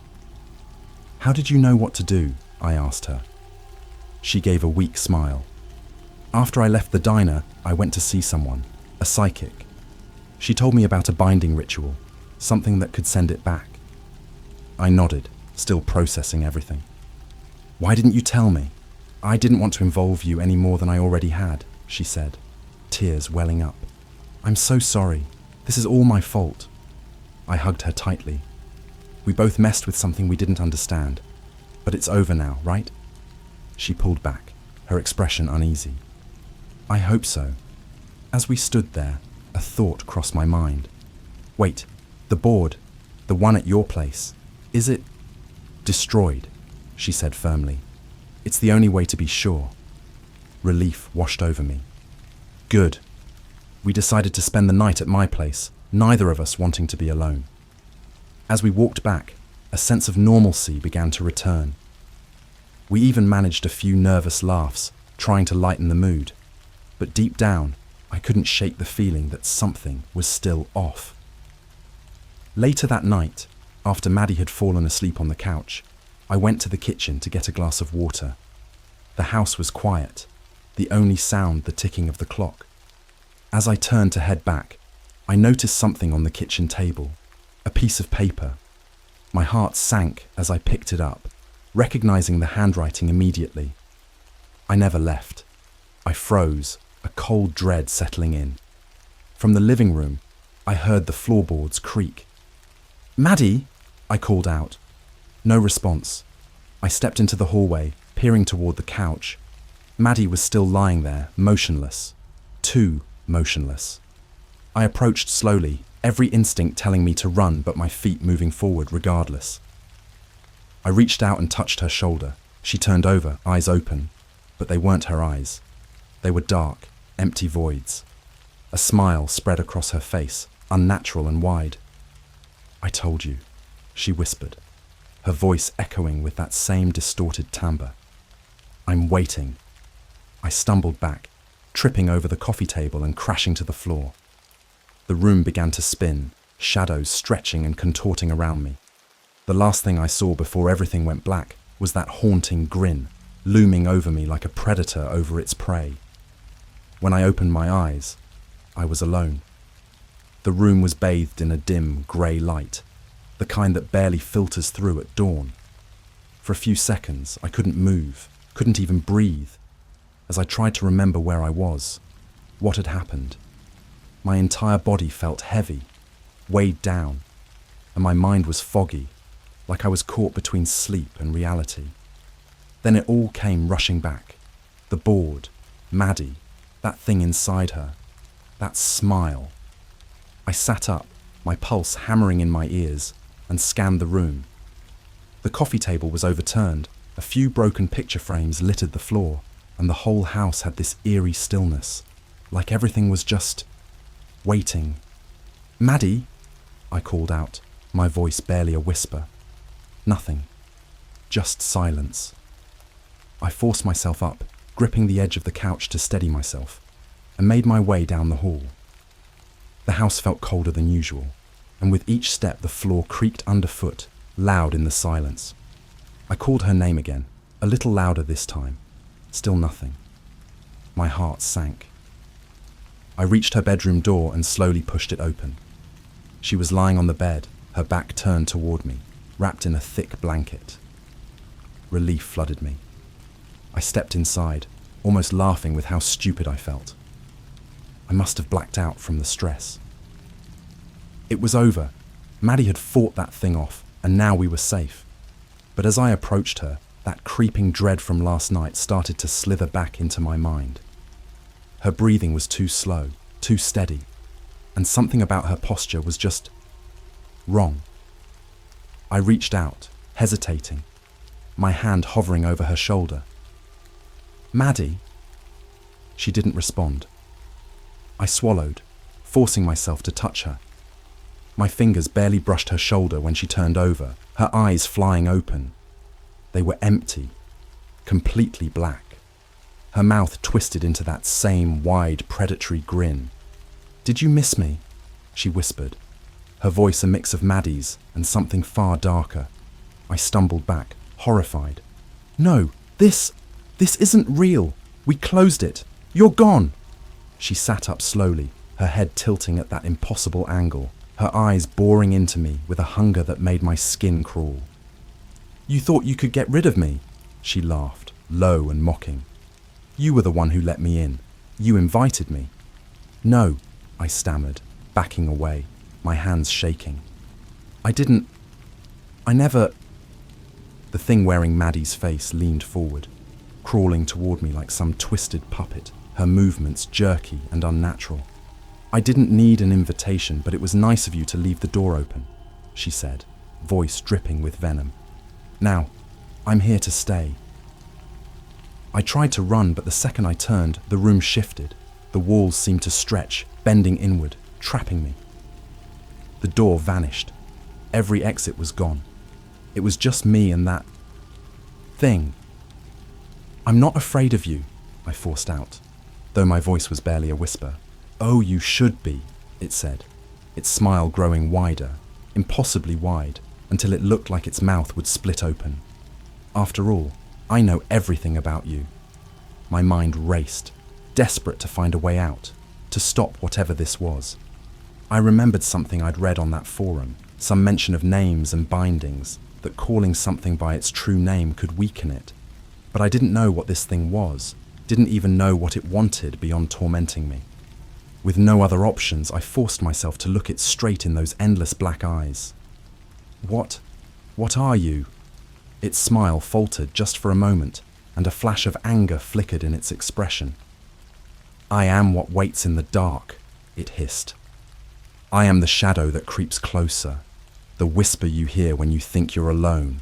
Speaker 1: "How did you know what to do?" I asked her. She gave a weak smile. "After I left the diner, I went to see someone, a psychic. She told me about a binding ritual, something that could send it back." I nodded, still processing everything. "Why didn't you tell me? I didn't want to involve you any more than I already had," she said, tears welling up. "I'm so sorry. This is all my fault." I hugged her tightly. "We both messed with something we didn't understand. But it's over now, right?" She pulled back, her expression uneasy. "I hope so." As we stood there, a thought crossed my mind. "Wait, the board, the one at your place, is it destroyed?" she said firmly. "It's the only way to be sure." Relief washed over me. "Good." We decided to spend the night at my place, neither of us wanting to be alone. As we walked back, a sense of normalcy began to return. We even managed a few nervous laughs, trying to lighten the mood. But deep down, I couldn't shake the feeling that something was still off. Later that night, after Maddie had fallen asleep on the couch, I went to the kitchen to get a glass of water. The house was quiet, the only sound the ticking of the clock. As I turned to head back, I noticed something on the kitchen table, a piece of paper. My heart sank as I picked it up, recognizing the handwriting immediately. I never left. I froze, a cold dread settling in. From the living room, I heard the floorboards creak. "Maddie!" I called out. No response. I stepped into the hallway, peering toward the couch. Maddie was still lying there, motionless. Too motionless. I approached slowly, every instinct telling me to run but my feet moving forward regardless. I reached out and touched her shoulder. She turned over, eyes open, but they weren't her eyes. They were dark, empty voids. A smile spread across her face, unnatural and wide. "I told you," she whispered, her voice echoing with that same distorted timbre. "I'm waiting." I stumbled back, tripping over the coffee table and crashing to the floor. The room began to spin, shadows stretching and contorting around me. The last thing I saw before everything went black was that haunting grin, looming over me like a predator over its prey. When I opened my eyes, I was alone. The room was bathed in a dim, grey light, the kind that barely filters through at dawn. For a few seconds, I couldn't move, couldn't even breathe, as I tried to remember where I was, what had happened. My entire body felt heavy, weighed down, and my mind was foggy, like I was caught between sleep and reality. Then it all came rushing back. The board, Maddie, that thing inside her, that smile. I sat up, my pulse hammering in my ears, and scanned the room. The coffee table was overturned, a few broken picture frames littered the floor, and the whole house had this eerie stillness, like everything was just waiting. "Maddie?" I called out, my voice barely a whisper. Nothing. Just silence. I forced myself up, gripping the edge of the couch to steady myself, and made my way down the hall. The house felt colder than usual, and with each step the floor creaked underfoot, loud in the silence. I called her name again, a little louder this time. Still nothing. My heart sank. I reached her bedroom door and slowly pushed it open. She was lying on the bed, her back turned toward me, wrapped in a thick blanket. Relief flooded me. I stepped inside, almost laughing with how stupid I felt. I must have blacked out from the stress. It was over. Maddie had fought that thing off, and now we were safe. But as I approached her, that creeping dread from last night started to slither back into my mind. Her breathing was too slow, too steady, and something about her posture was just wrong. I reached out, hesitating, my hand hovering over her shoulder. "Maddie?" She didn't respond. I swallowed, forcing myself to touch her. My fingers barely brushed her shoulder when she turned over, her eyes flying open. They were empty, completely black. Her mouth twisted into that same wide, predatory grin. "Did you miss me?" she whispered, her voice a mix of Maddie's and something far darker. I stumbled back, horrified. "No, this isn't real. We closed it. You're gone." She sat up slowly, her head tilting at that impossible angle, her eyes boring into me with a hunger that made my skin crawl. "You thought you could get rid of me?" she laughed, low and mocking. "You were the one who let me in. You invited me." "No," I stammered, backing away, my hands shaking. I never... The thing wearing Maddie's face leaned forward, crawling toward me like some twisted puppet, her movements jerky and unnatural. "I didn't need an invitation, but it was nice of you to leave the door open," she said, voice dripping with venom. "Now, I'm here to stay." I tried to run, but the second I turned, the room shifted. The walls seemed to stretch, bending inward, trapping me. The door vanished. Every exit was gone. It was just me and that thing. "I'm not afraid of you," I forced out, though my voice was barely a whisper. "Oh, you should be," it said, its smile growing wider, impossibly wide, until it looked like its mouth would split open. "After all, I know everything about you." My mind raced, desperate to find a way out, to stop whatever this was. I remembered something I'd read on that forum, some mention of names and bindings, that calling something by its true name could weaken it. But I didn't know what this thing was, didn't even know what it wanted beyond tormenting me. With no other options, I forced myself to look it straight in those endless black eyes. What are you?" Its smile faltered just for a moment, and a flash of anger flickered in its expression. "I am what waits in the dark," it hissed. "I am the shadow that creeps closer, the whisper you hear when you think you're alone.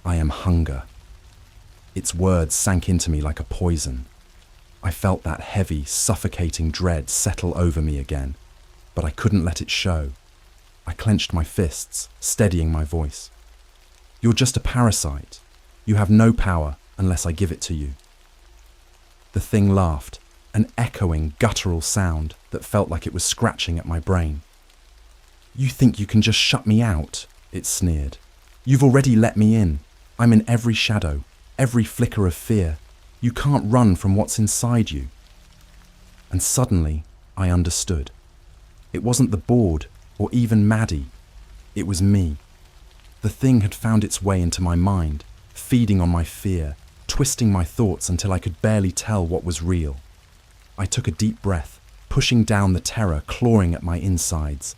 Speaker 1: I am hunger." Its words sank into me like a poison. I felt that heavy, suffocating dread settle over me again, but I couldn't let it show. I clenched my fists, steadying my voice. "You're just a parasite. You have no power unless I give it to you." The thing laughed, an echoing, guttural sound that felt like it was scratching at my brain. "You think you can just shut me out?" it sneered. "You've already let me in. I'm in every shadow, every flicker of fear. You can't run from what's inside you." And suddenly, I understood. It wasn't the board, or even Maddie. It was me. The thing had found its way into my mind, feeding on my fear, twisting my thoughts until I could barely tell what was real. I took a deep breath, pushing down the terror clawing at my insides.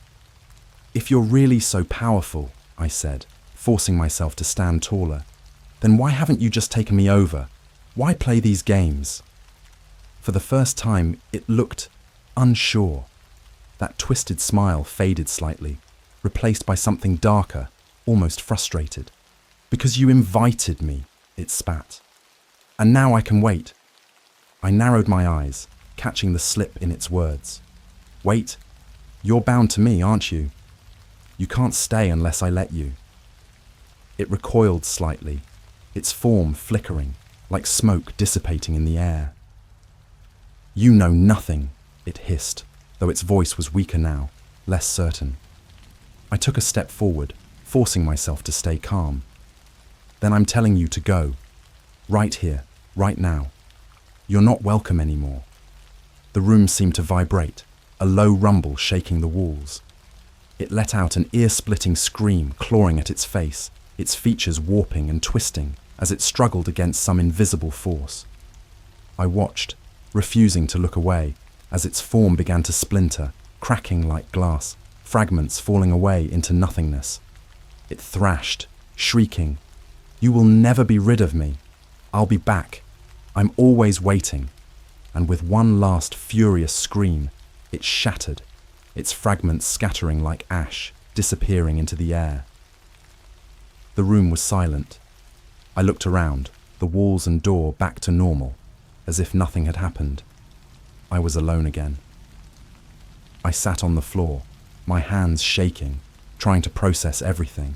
Speaker 1: "If you're really so powerful," I said, forcing myself to stand taller, "then why haven't you just taken me over? Why play these games?" For the first time, it looked unsure. That twisted smile faded slightly, replaced by something darker, almost frustrated. "Because you invited me," it spat. "And now I can wait." I narrowed my eyes, catching the slip in its words. "Wait? You're bound to me, aren't you?" You can't stay unless I let you." It recoiled slightly, its form flickering, like smoke dissipating in the air. "You know nothing," it hissed, though its voice was weaker now, less certain. I took a step forward, forcing myself to stay calm. "Then I'm telling you to go. Right here, right now. You're not welcome anymore." The room seemed to vibrate, a low rumble shaking the walls. It let out an ear-splitting scream, clawing at its face, its features warping and twisting as it struggled against some invisible force. I watched, refusing to look away, as its form began to splinter, cracking like glass, fragments falling away into nothingness. It thrashed, shrieking, "You will never be rid of me. I'll be back. I'm always waiting." And with one last furious scream, it shattered, its fragments scattering like ash, disappearing into the air. The room was silent. I looked around, the walls and door back to normal, as if nothing had happened. I was alone again. I sat on the floor, my hands shaking, trying to process everything.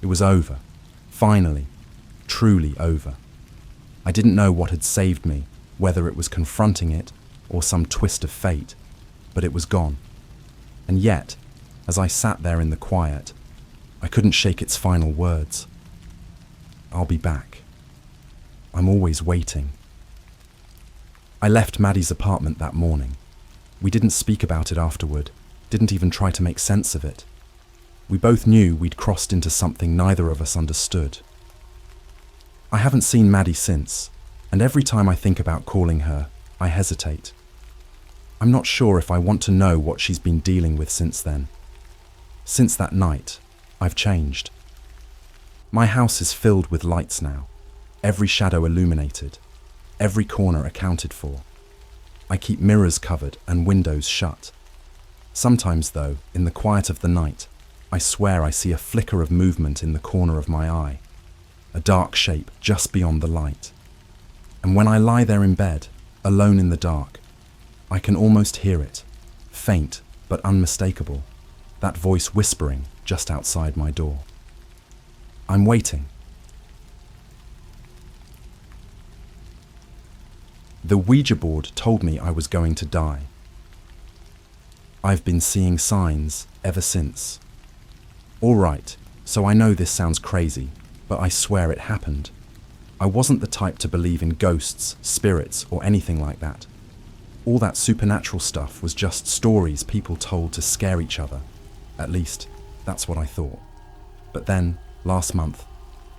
Speaker 1: It was over, finally, truly over. I didn't know what had saved me, whether it was confronting it or some twist of fate, but it was gone. And yet, as I sat there in the quiet, I couldn't shake its final words. "I'll be back. I'm always waiting." I left Maddie's apartment that morning. We didn't speak about it afterward, didn't even try to make sense of it. We both knew we'd crossed into something neither of us understood. I haven't seen Maddie since, and every time I think about calling her, I hesitate. I'm not sure if I want to know what she's been dealing with since then. Since that night, I've changed. My house is filled with lights now, every shadow illuminated, every corner accounted for. I keep mirrors covered and windows shut. Sometimes, though, in the quiet of the night, I swear I see a flicker of movement in the corner of my eye, a dark shape just beyond the light. And when I lie there in bed, alone in the dark, I can almost hear it, faint but unmistakable, that voice whispering just outside my door. I'm waiting. The Ouija board told me I was going to die. I've been seeing signs ever since. All right, so I know this sounds crazy, but I swear it happened. I wasn't the type to believe in ghosts, spirits, or anything like that. All that supernatural stuff was just stories people told to scare each other. At least, that's what I thought. But then, last month,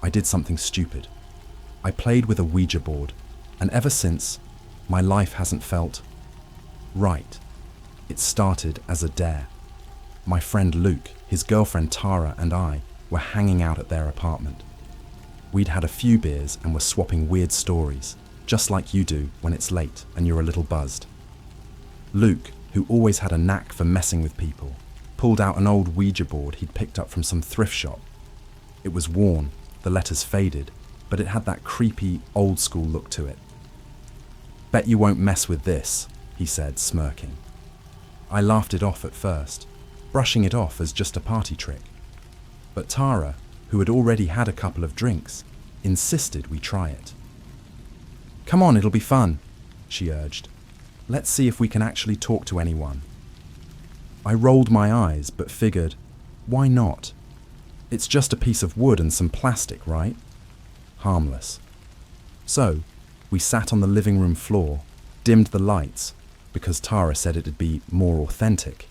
Speaker 1: I did something stupid. I played with a Ouija board, and ever since, my life hasn't felt right. It started as a dare. My friend Luke, his girlfriend Tara, and I were hanging out at their apartment. We'd had a few beers and were swapping weird stories, just like you do when it's late and you're a little buzzed. Luke, who always had a knack for messing with people, pulled out an old Ouija board he'd picked up from some thrift shop. It was worn, the letters faded, but it had that creepy, old-school look to it. "Bet you won't mess with this," he said, smirking. I laughed it off at first, brushing it off as just a party trick. But Tara, who had already had a couple of drinks, insisted we try it. "Come on, it'll be fun," she urged. "Let's see if we can actually talk to anyone." I rolled my eyes, but figured, why not? It's just a piece of wood and some plastic, right? Harmless. So, we sat on the living room floor, dimmed the lights, because Tara said it'd be more authentic,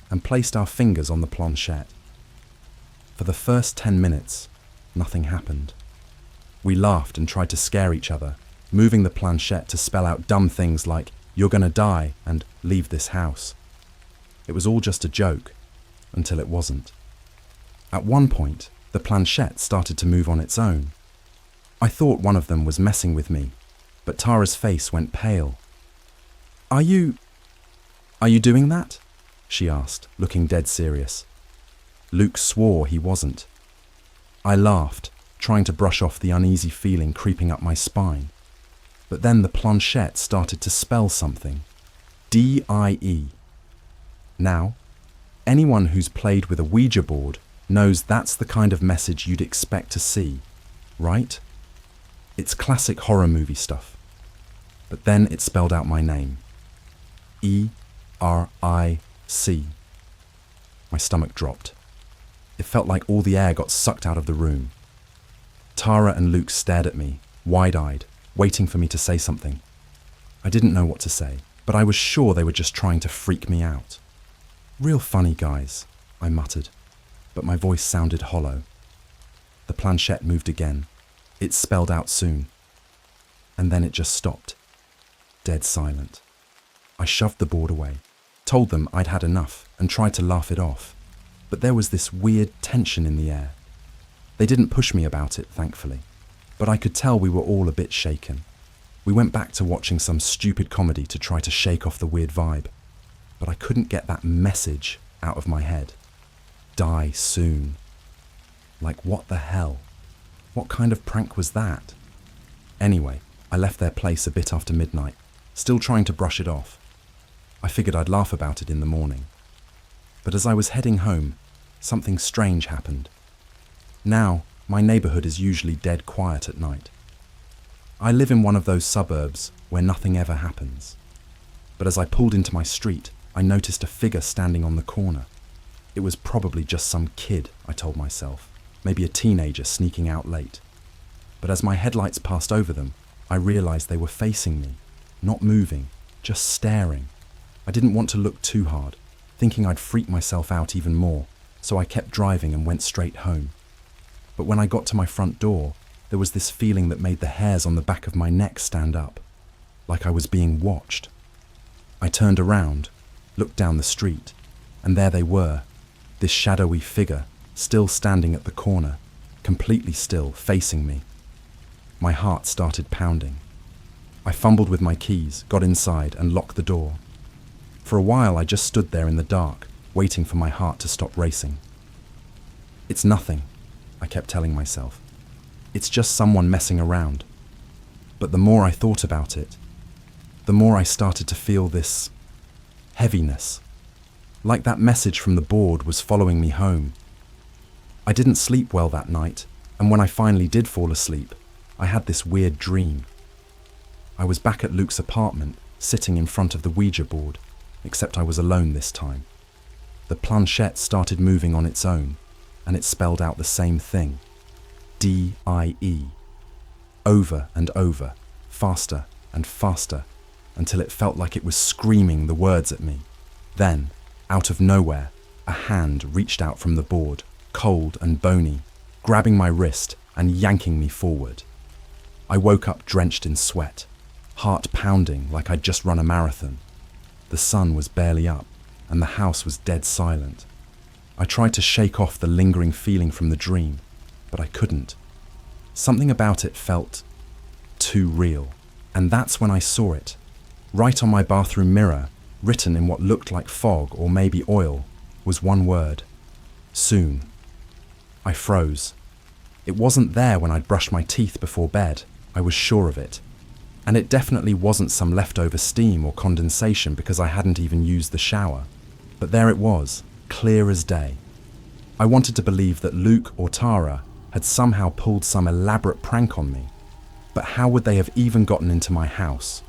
Speaker 1: and placed our fingers on the planchette. For the first 10 minutes, nothing happened. We laughed and tried to scare each other, moving the planchette to spell out dumb things like, "You're gonna die," and "leave this house." It was all just a joke, until it wasn't. At one point, the planchette started to move on its own. I thought one of them was messing with me, but Tara's face went pale. Are you doing that?" she asked, looking dead serious. Luke swore he wasn't. I laughed, trying to brush off the uneasy feeling creeping up my spine. But then the planchette started to spell something. D-I-E. Now, anyone who's played with a Ouija board knows that's the kind of message you'd expect to see, right? It's classic horror movie stuff. But then it spelled out my name. ERIC. My stomach dropped. It felt like all the air got sucked out of the room. Tara and Luke stared at me, wide-eyed, waiting for me to say something. I didn't know what to say, but I was sure they were just trying to freak me out. Real funny guys, I muttered, but my voice sounded hollow. The planchette moved again. It spelled out soon. And then it just stopped. Dead silent. I shoved the board away, told them I'd had enough, and tried to laugh it off. But there was this weird tension in the air. They didn't push me about it, thankfully, but I could tell we were all a bit shaken. We went back to watching some stupid comedy to try to shake off the weird vibe, but I couldn't get that message out of my head. Die soon. Like, what the hell? What kind of prank was that? Anyway, I left their place a bit after midnight, still trying to brush it off. I figured I'd laugh about it in the morning. But as I was heading home, something strange happened. Now, my neighborhood is usually dead quiet at night. I live in one of those suburbs where nothing ever happens. But as I pulled into my street, I noticed a figure standing on the corner. It was probably just some kid, I told myself, maybe a teenager sneaking out late. But as my headlights passed over them, I realized they were facing me, not moving, just staring. I didn't want to look too hard, thinking I'd freak myself out even more, so I kept driving and went straight home. But when I got to my front door, there was this feeling that made the hairs on the back of my neck stand up, like I was being watched. I turned around, looked down the street, and there they were, this shadowy figure, still standing at the corner, completely still, facing me. My heart started pounding. I fumbled with my keys, got inside, and locked the door. For a while, I just stood there in the dark, waiting for my heart to stop racing. It's nothing, I kept telling myself. It's just someone messing around. But the more I thought about it, the more I started to feel this heaviness. Like that message from the board was following me home. I didn't sleep well that night, and when I finally did fall asleep, I had this weird dream. I was back at Luke's apartment, sitting in front of the Ouija board, except I was alone this time. The planchette started moving on its own, and it spelled out the same thing. D-I-E. Over and over, faster and faster, until it felt like it was screaming the words at me. Then, out of nowhere, a hand reached out from the board, cold and bony, grabbing my wrist and yanking me forward. I woke up drenched in sweat, heart pounding like I'd just run a marathon. The sun was barely up, and the house was dead silent. I tried to shake off the lingering feeling from the dream, but I couldn't. Something about it felt too real, and that's when I saw it. Right on my bathroom mirror, written in what looked like fog or maybe oil, was one word: soon. I froze. It wasn't there when I'd brushed my teeth before bed, I was sure of it. And it definitely wasn't some leftover steam or condensation because I hadn't even used the shower. But there it was, clear as day. I wanted to believe that Luke or Tara had somehow pulled some elaborate prank on me. But how would they have even gotten into my house?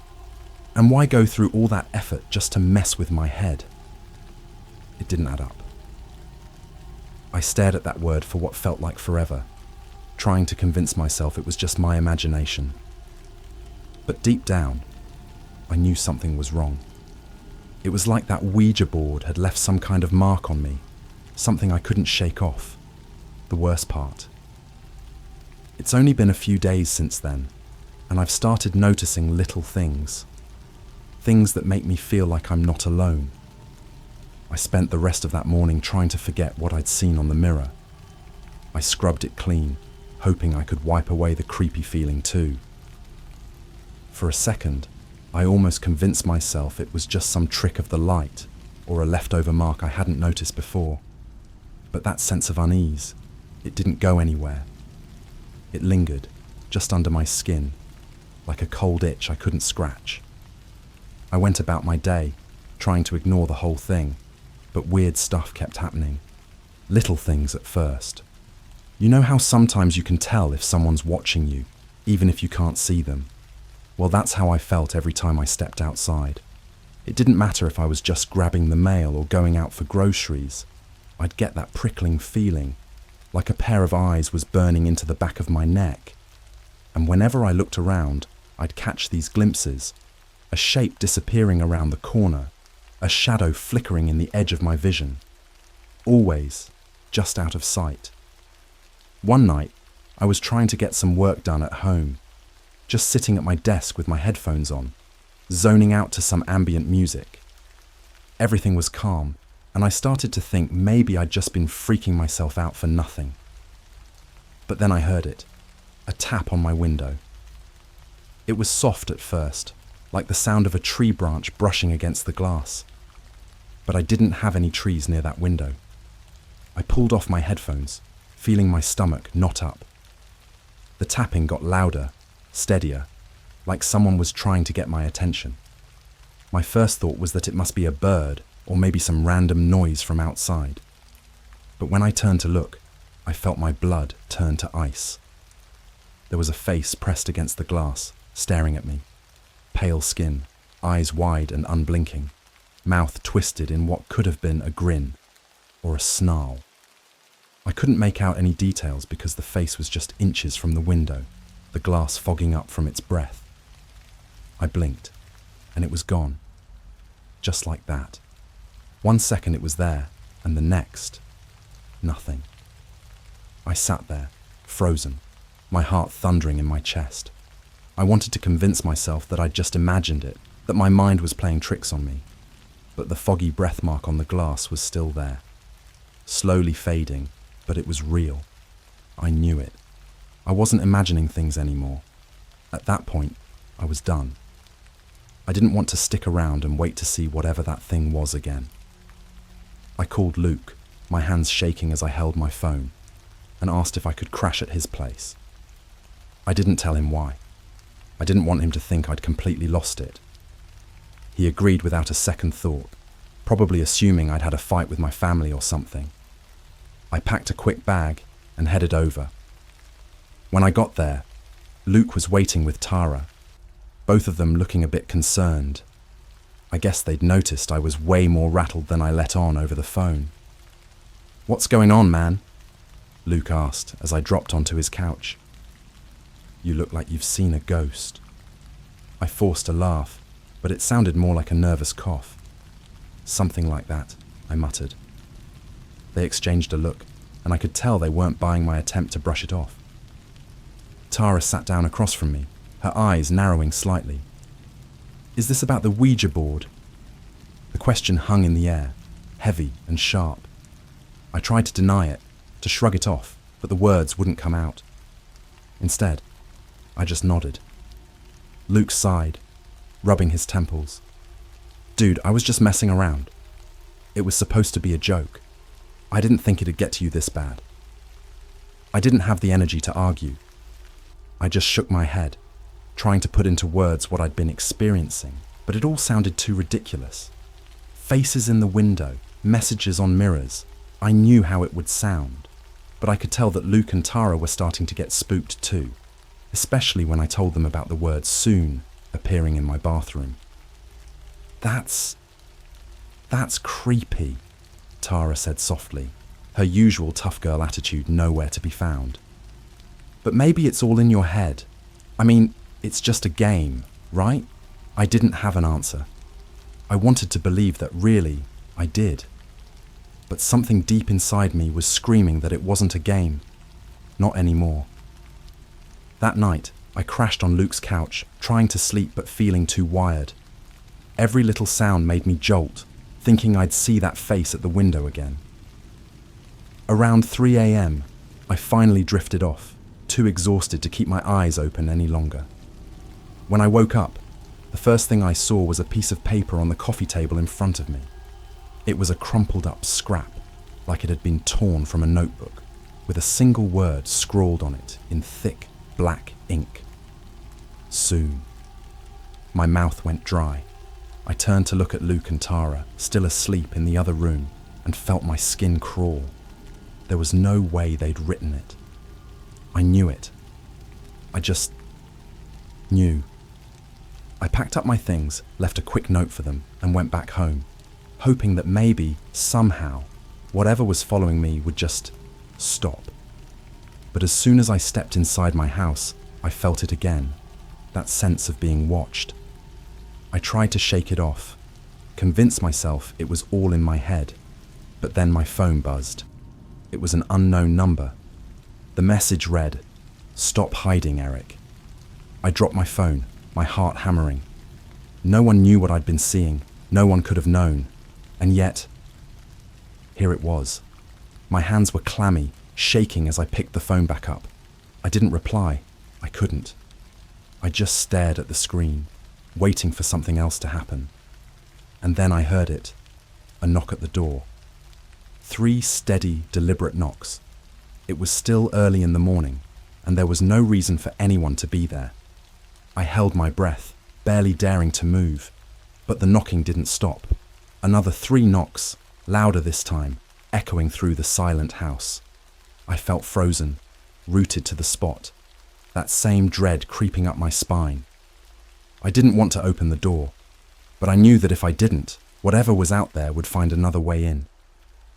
Speaker 1: And why go through all that effort just to mess with my head? It didn't add up. I stared at that word for what felt like forever, trying to convince myself it was just my imagination. But deep down, I knew something was wrong. It was like that Ouija board had left some kind of mark on me, something I couldn't shake off. The worst part. It's only been a few days since then, and I've started noticing little things. Things that make me feel like I'm not alone. I spent the rest of that morning trying to forget what I'd seen on the mirror. I scrubbed it clean, hoping I could wipe away the creepy feeling too. For a second, I almost convinced myself it was just some trick of the light or a leftover mark I hadn't noticed before. But that sense of unease, it didn't go anywhere. It lingered, just under my skin, like a cold itch I couldn't scratch. I went about my day, trying to ignore the whole thing, but weird stuff kept happening. Little things at first. You know how sometimes you can tell if someone's watching you, even if you can't see them? Well, that's how I felt every time I stepped outside. It didn't matter if I was just grabbing the mail or going out for groceries. I'd get that prickling feeling, like a pair of eyes was burning into the back of my neck. And whenever I looked around, I'd catch these glimpses, a shape disappearing around the corner, a shadow flickering in the edge of my vision. Always just out of sight. One night, I was trying to get some work done at home, just sitting at my desk with my headphones on, zoning out to some ambient music. Everything was calm, and I started to think maybe I'd just been freaking myself out for nothing. But then I heard it, a tap on my window. It was soft at first, like the sound of a tree branch brushing against the glass. But I didn't have any trees near that window. I pulled off my headphones, feeling my stomach knot up. The tapping got louder, steadier, like someone was trying to get my attention. My first thought was that it must be a bird or maybe some random noise from outside. But when I turned to look, I felt my blood turn to ice. There was a face pressed against the glass, staring at me. Pale skin, eyes wide and unblinking, mouth twisted in what could have been a grin or a snarl. I couldn't make out any details because the face was just inches from the window, the glass fogging up from its breath. I blinked, and it was gone. Just like that. 1 second it was there, and the next, nothing. I sat there, frozen, my heart thundering in my chest. I wanted to convince myself that I'd just imagined it, that my mind was playing tricks on me. But the foggy breath mark on the glass was still there. Slowly fading, but it was real. I knew it. I wasn't imagining things anymore. At that point, I was done. I didn't want to stick around and wait to see whatever that thing was again. I called Luke, my hands shaking as I held my phone, and asked if I could crash at his place. I didn't tell him why. I didn't want him to think I'd completely lost it. He agreed without a second thought, probably assuming I'd had a fight with my family or something. I packed a quick bag and headed over. When I got there, Luke was waiting with Tara, both of them looking a bit concerned. I guess they'd noticed I was way more rattled than I let on over the phone. "What's going on, man?" Luke asked as I dropped onto his couch. "You look like you've seen a ghost." I forced a laugh, but it sounded more like a nervous cough. "Something like that," I muttered. They exchanged a look, and I could tell they weren't buying my attempt to brush it off. Tara sat down across from me, her eyes narrowing slightly. "Is this about the Ouija board?" The question hung in the air, heavy and sharp. I tried to deny it, to shrug it off, but the words wouldn't come out. Instead, I just nodded. Luke sighed, rubbing his temples. "Dude, I was just messing around. It was supposed to be a joke. I didn't think it'd get to you this bad." I didn't have the energy to argue. I just shook my head, trying to put into words what I'd been experiencing, but it all sounded too ridiculous. Faces in the window, messages on mirrors. I knew how it would sound, but I could tell that Luke and Tara were starting to get spooked too, especially when I told them about the word "soon" appearing in my bathroom. That's creepy," Tara said softly, her usual tough girl attitude nowhere to be found. "But maybe it's all in your head. I mean, it's just a game, right?" I didn't have an answer. I wanted to believe that really, I did. But something deep inside me was screaming that it wasn't a game. Not anymore. That night, I crashed on Luke's couch, trying to sleep but feeling too wired. Every little sound made me jolt, thinking I'd see that face at the window again. Around 3 a.m., I finally drifted off, too exhausted to keep my eyes open any longer. When I woke up, the first thing I saw was a piece of paper on the coffee table in front of me. It was a crumpled up scrap, like it had been torn from a notebook, with a single word scrawled on it in thick, black ink. "Soon." My mouth went dry. I turned to look at Luke and Tara, still asleep in the other room, and felt my skin crawl. There was no way they'd written it. I knew it. I just knew. I packed up my things, left a quick note for them, and went back home, hoping that maybe, somehow, whatever was following me would just stop. But as soon as I stepped inside my house, I felt it again, that sense of being watched. I tried to shake it off, convince myself it was all in my head, but then my phone buzzed. It was an unknown number. The message read, "Stop hiding, Eric." I dropped my phone, my heart hammering. No one knew what I'd been seeing, no one could have known, and yet, here it was. My hands were clammy, shaking as I picked the phone back up. I didn't reply. I couldn't. I just stared at the screen, waiting for something else to happen. And then I heard it, a knock at the door. 3 steady, deliberate knocks. It was still early in the morning, and there was no reason for anyone to be there. I held my breath, barely daring to move, but the knocking didn't stop. Another 3 knocks, louder this time, echoing through the silent house. I felt frozen, rooted to the spot, that same dread creeping up my spine. I didn't want to open the door, but I knew that if I didn't, whatever was out there would find another way in.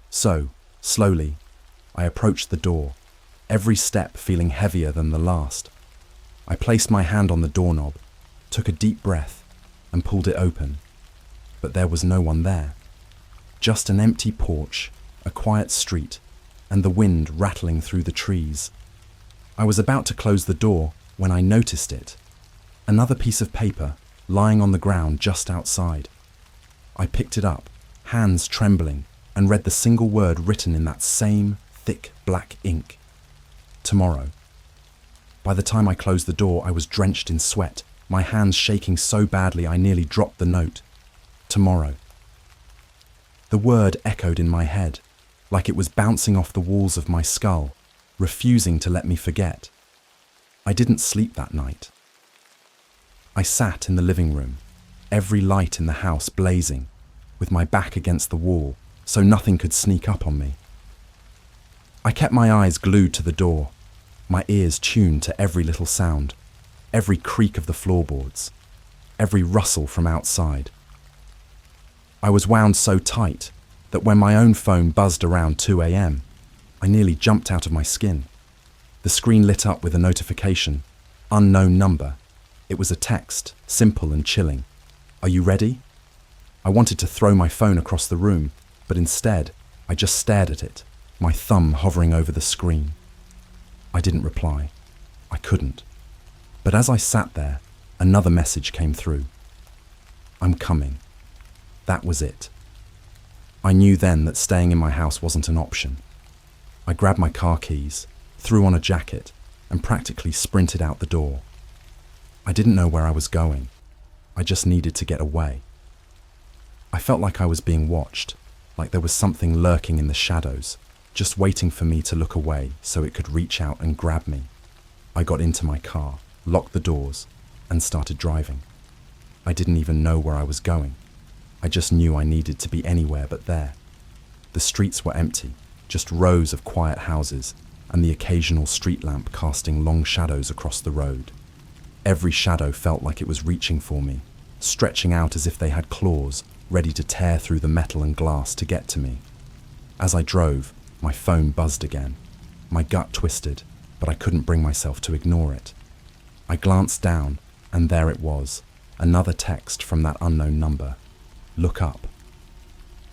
Speaker 1: So, slowly, I approached the door, every step feeling heavier than the last. I placed my hand on the doorknob, took a deep breath, and pulled it open. But there was no one there. Just an empty porch, a quiet street, and the wind rattling through the trees. I was about to close the door when I noticed it. Another piece of paper lying on the ground just outside. I picked it up, hands trembling, and read the single word written in that same thick black ink. Tomorrow. By the time I closed the door, I was drenched in sweat, my hands shaking so badly I nearly dropped the note. Tomorrow. The word echoed in my head, like it was bouncing off the walls of my skull, refusing to let me forget. I didn't sleep that night. I sat in the living room, every light in the house blazing, with my back against the wall, so nothing could sneak up on me. I kept my eyes glued to the door, my ears tuned to every little sound, every creak of the floorboards, every rustle from outside. I was wound so tight that when my own phone buzzed around 2 a.m., I nearly jumped out of my skin. The screen lit up with a notification, unknown number. It was a text, simple and chilling. "Are you ready?" I wanted to throw my phone across the room, but instead, I just stared at it, my thumb hovering over the screen. I didn't reply. I couldn't. But as I sat there, another message came through. "I'm coming." That was it. I knew then that staying in my house wasn't an option. I grabbed my car keys, threw on a jacket, and practically sprinted out the door. I didn't know where I was going. I just needed to get away. I felt like I was being watched, like there was something lurking in the shadows, just waiting for me to look away so it could reach out and grab me. I got into my car, locked the doors, and started driving. I didn't even know where I was going. I just knew I needed to be anywhere but there. The streets were empty, just rows of quiet houses, and the occasional street lamp casting long shadows across the road. Every shadow felt like it was reaching for me, stretching out as if they had claws, ready to tear through the metal and glass to get to me. As I drove, my phone buzzed again. My gut twisted, but I couldn't bring myself to ignore it. I glanced down, and there it was, another text from that unknown number. "Look up."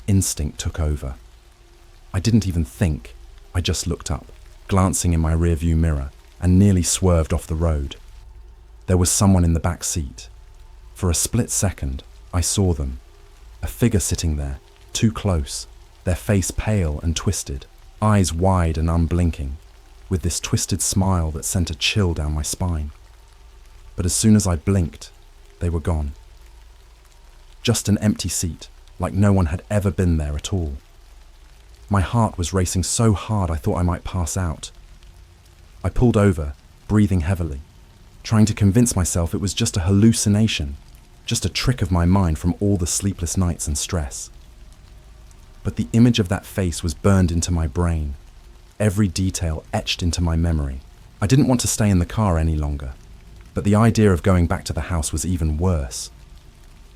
Speaker 1: Instinct took over. I didn't even think. I just looked up, glancing in my rearview mirror, and nearly swerved off the road. There was someone in the back seat. For a split second, I saw them. A figure sitting there, too close, their face pale and twisted, eyes wide and unblinking, with this twisted smile that sent a chill down my spine. But as soon as I blinked, they were gone. Just an empty seat, like no one had ever been there at all. My heart was racing so hard I thought I might pass out. I pulled over, breathing heavily, trying to convince myself it was just a hallucination, just a trick of my mind from all the sleepless nights and stress. but the image of that face was burned into my brain, every detail etched into my memory. I didn't want to stay in the car any longer, but the idea of going back to the house was even worse.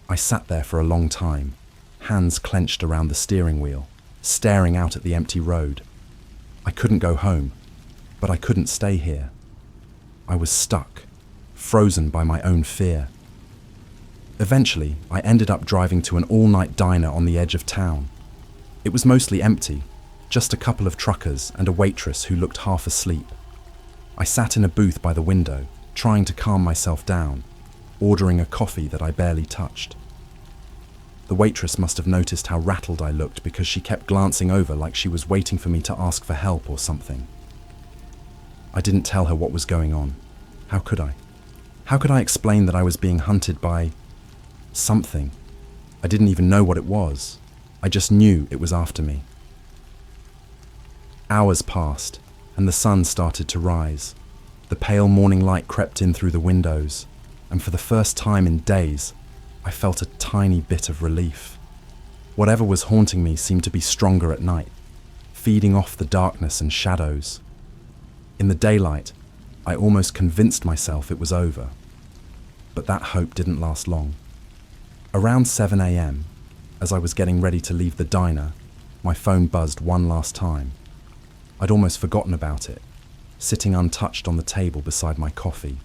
Speaker 1: I sat there for a long time, hands clenched around the steering wheel, staring out at the empty road. I couldn't go home, but I couldn't stay here. I was stuck, frozen by my own fear. Eventually, I ended up driving to an all-night diner on the edge of town. It was mostly empty, just a couple of truckers and a waitress who looked half asleep. I sat in a booth by the window, trying to calm myself down, ordering a coffee that I barely touched. The waitress must have noticed how rattled I looked because she kept glancing over like she was waiting for me to ask for help or something. I didn't tell her what was going on. How could I? How could I explain that I was being hunted by something? I didn't even know what it was. I just knew it was after me. Hours passed, and the sun started to rise. The pale morning light crept in through the windows, and for the first time in days, I felt a tiny bit of relief. Whatever was haunting me seemed to be stronger at night, feeding off the darkness and shadows. In the daylight, I almost convinced myself it was over. But that hope didn't last long. Around 7 a.m., as I was getting ready to leave the diner, my phone buzzed one last time. I'd almost forgotten about it, sitting untouched on the table beside my coffee.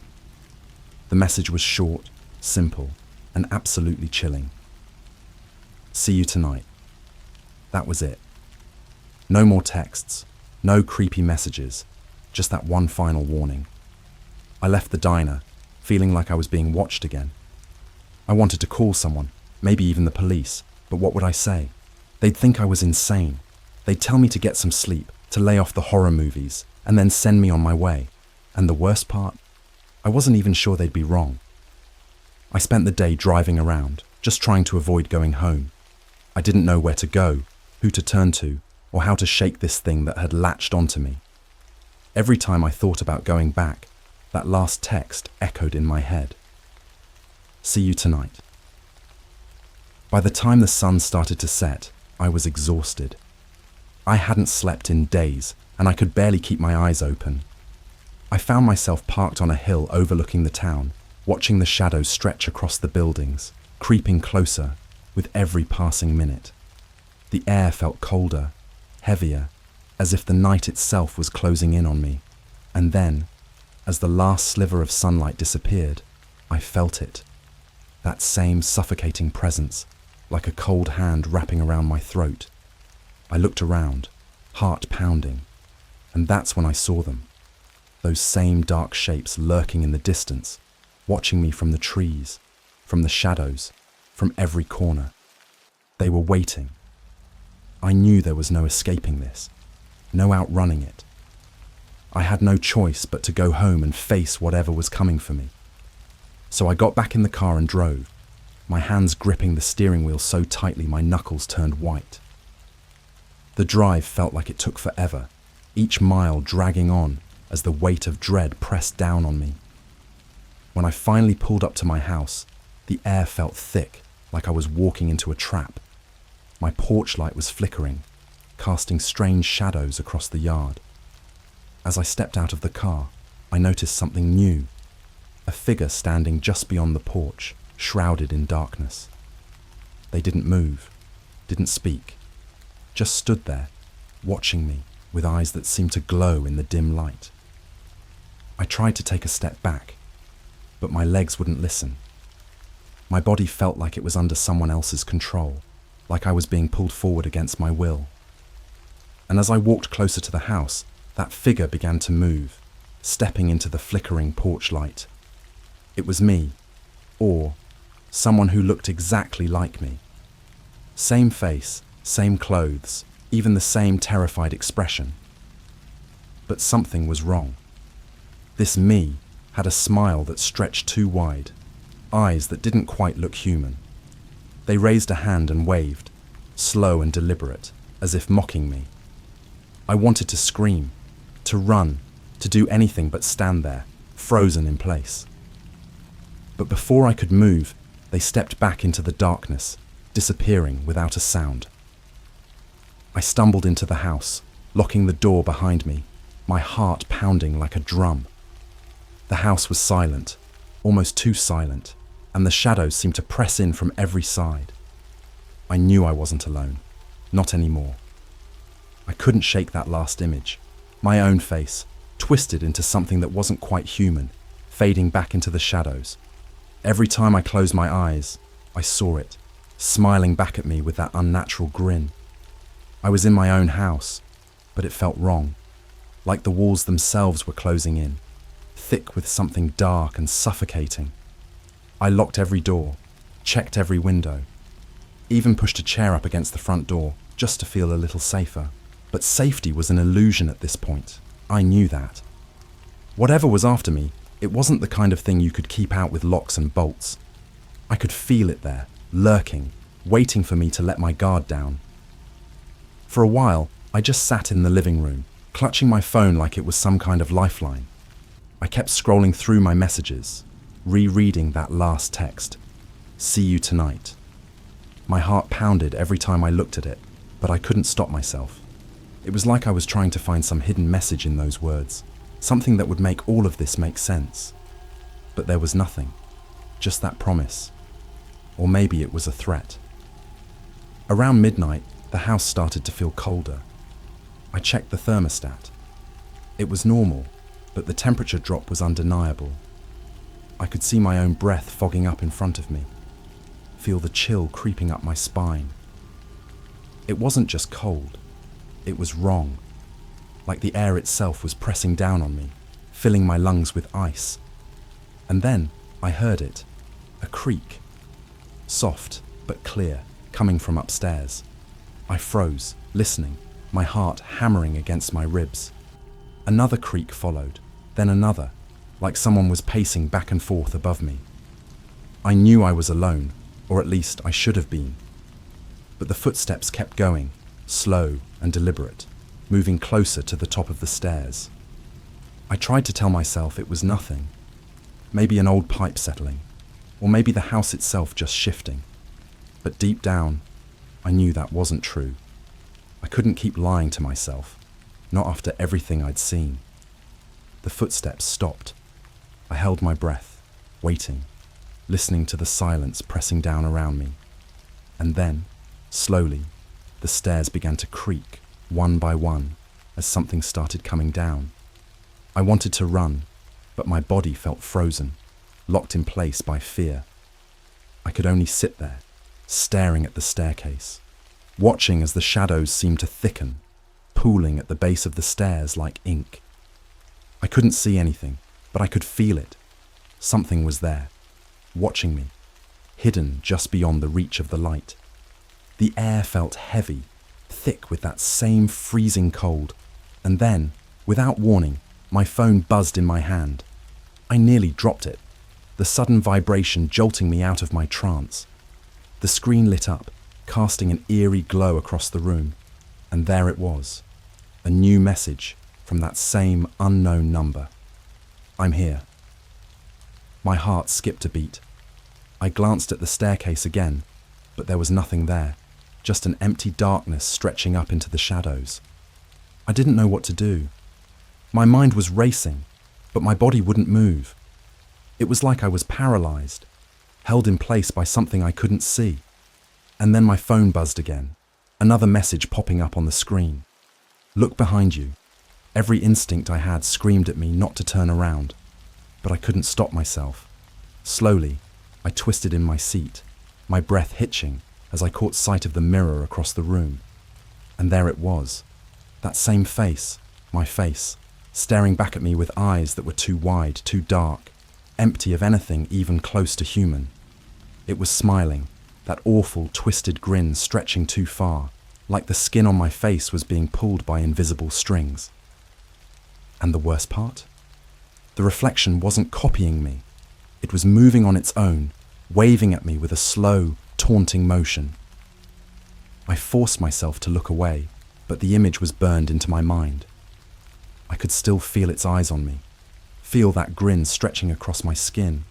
Speaker 1: The message was short, simple, and absolutely chilling. See you tonight. That was it. No more texts, no creepy messages, just that one final warning. I left the diner, feeling like I was being watched again. I wanted to call someone, maybe even the police, but what would I say? They'd think I was insane. They'd tell me to get some sleep, to lay off the horror movies, and then send me on my way. And the worst part? I wasn't even sure they'd be wrong. I spent the day driving around, just trying to avoid going home. I didn't know where to go, who to turn to, or how to shake this thing that had latched onto me. Every time I thought about going back, that last text echoed in my head. See you tonight. By the time the sun started to set, I was exhausted. I hadn't slept in days, and I could barely keep my eyes open. I found myself parked on a hill overlooking the town, watching the shadows stretch across the buildings, creeping closer with every passing minute. The air felt colder, heavier, as if the night itself was closing in on me. And then, as the last sliver of sunlight disappeared, I felt it. That same suffocating presence, like a cold hand wrapping around my throat. I looked around, heart pounding, and that's when I saw them. Those same dark shapes lurking in the distance, watching me from the trees, from the shadows, from every corner. They were waiting. I knew there was no escaping this, no outrunning it. I had no choice but to go home and face whatever was coming for me. So I got back in the car and drove, my hands gripping the steering wheel so tightly my knuckles turned white. The drive felt like it took forever, each mile dragging on as the weight of dread pressed down on me. When I finally pulled up to my house, the air felt thick, like I was walking into a trap. My porch light was flickering, casting strange shadows across the yard. As I stepped out of the car, I noticed something new. A figure standing just beyond the porch, shrouded in darkness. They didn't move, didn't speak, just stood there, watching me with eyes that seemed to glow in the dim light. I tried to take a step back, but my legs wouldn't listen. My body felt like it was under someone else's control, like I was being pulled forward against my will. And as I walked closer to the house, that figure began to move, stepping into the flickering porch light. It was me, or someone who looked exactly like me. Same face, same clothes, even the same terrified expression. But something was wrong. This me had a smile that stretched too wide, eyes that didn't quite look human. They raised a hand and waved, slow and deliberate, as if mocking me. I wanted to scream, to run, to do anything but stand there, frozen in place. But before I could move, they stepped back into the darkness, disappearing without a sound. I stumbled into the house, locking the door behind me, my heart pounding like a drum. The house was silent, almost too silent, and the shadows seemed to press in from every side. I knew I wasn't alone, not anymore. I couldn't shake that last image, my own face, twisted into something that wasn't quite human, fading back into the shadows. Every time I closed my eyes, I saw it, smiling back at me with that unnatural grin. I was in my own house, but it felt wrong, like the walls themselves were closing in, thick with something dark and suffocating. I locked every door, checked every window, even pushed a chair up against the front door just to feel a little safer. But safety was an illusion at this point. I knew that. Whatever was after me, it wasn't the kind of thing you could keep out with locks and bolts. I could feel it there, lurking, waiting for me to let my guard down. For a while, I just sat in the living room, clutching my phone like it was some kind of lifeline. I kept scrolling through my messages, rereading that last text. See you tonight. My heart pounded every time I looked at it, but I couldn't stop myself. It was like I was trying to find some hidden message in those words, something that would make all of this make sense. But there was nothing, just that promise. Or maybe it was a threat. Around midnight, the house started to feel colder. I checked the thermostat. It was normal, but the temperature drop was undeniable. I could see my own breath fogging up in front of me, feel the chill creeping up my spine. It wasn't just cold. It was wrong, like the air itself was pressing down on me, filling my lungs with ice. And then I heard it, a creak, soft but clear, coming from upstairs. I froze, listening, my heart hammering against my ribs. Another creak followed, then another, like someone was pacing back and forth above me. I knew I was alone, or at least I should have been. But the footsteps kept going, slow and deliberate, moving closer to the top of the stairs. I tried to tell myself it was nothing, maybe an old pipe settling, or maybe the house itself just shifting. But deep down, I knew that wasn't true. I couldn't keep lying to myself, not after everything I'd seen. The footsteps stopped. I held my breath, waiting, listening to the silence pressing down around me. And then, slowly, the stairs began to creak, one by one, as something started coming down. I wanted to run, but my body felt frozen, locked in place by fear. I could only sit there, staring at the staircase, watching as the shadows seemed to thicken, pooling at the base of the stairs like ink. I couldn't see anything, but I could feel it. Something was there, watching me, hidden just beyond the reach of the light. The air felt heavy, thick with that same freezing cold, and then, without warning, my phone buzzed in my hand. I nearly dropped it, the sudden vibration jolting me out of my trance. The screen lit up, casting an eerie glow across the room, and there it was, a new message from that same unknown number. I'm here. My heart skipped a beat. I glanced at the staircase again, but there was nothing there. Just an empty darkness stretching up into the shadows. I didn't know what to do. My mind was racing, but my body wouldn't move. It was like I was paralyzed, held in place by something I couldn't see. And then my phone buzzed again, another message popping up on the screen. Look behind you. Every instinct I had screamed at me not to turn around, but I couldn't stop myself. Slowly, I twisted in my seat, my breath hitching, as I caught sight of the mirror across the room. And there it was, that same face, my face, staring back at me with eyes that were too wide, too dark, empty of anything even close to human. It was smiling, that awful twisted grin stretching too far, like the skin on my face was being pulled by invisible strings. And the worst part? The reflection wasn't copying me. It was moving on its own, waving at me with a slow, taunting motion. I forced myself to look away, but the image was burned into my mind. I could still feel its eyes on me, feel that grin stretching across my skin.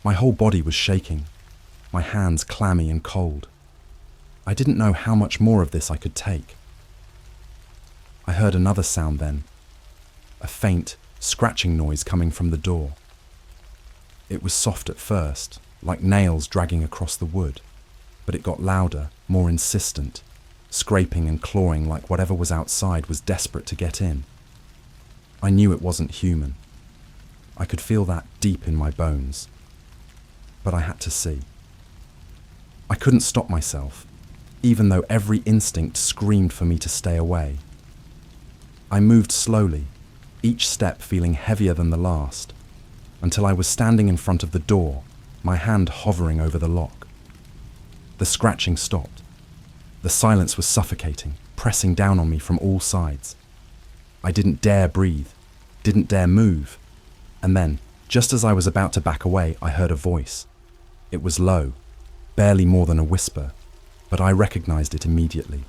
Speaker 1: My whole body was shaking, my hands clammy and cold. I didn't know how much more of this I could take. I heard another sound then, a faint, scratching noise coming from the door. It was soft at first, like nails dragging across the wood, but it got louder, more insistent, scraping and clawing like whatever was outside was desperate to get in. I knew it wasn't human. I could feel that deep in my bones. But I had to see. I couldn't stop myself, even though every instinct screamed for me to stay away. I moved slowly, each step feeling heavier than the last, until I was standing in front of the door, my hand hovering over the lock. The scratching stopped. The silence was suffocating, pressing down on me from all sides. I didn't dare breathe, didn't dare move. And then, just as I was about to back away, I heard a voice. It was low, barely more than a whisper, but I recognized it immediately.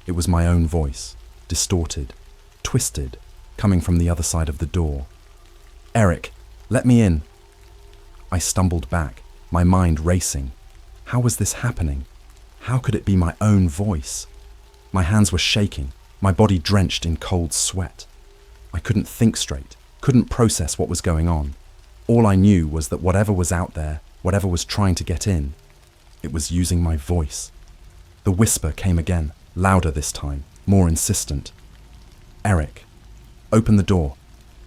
Speaker 1: It was my own voice, distorted, twisted, coming from the other side of the door. "Eric, let me in." I stumbled back, my mind racing. How was this happening? How could it be my own voice? My hands were shaking, my body drenched in cold sweat. I couldn't think straight, couldn't process what was going on. All I knew was that whatever was out there, whatever was trying to get in, it was using my voice. The whisper came again, louder this time, more insistent. "Eric, open the door.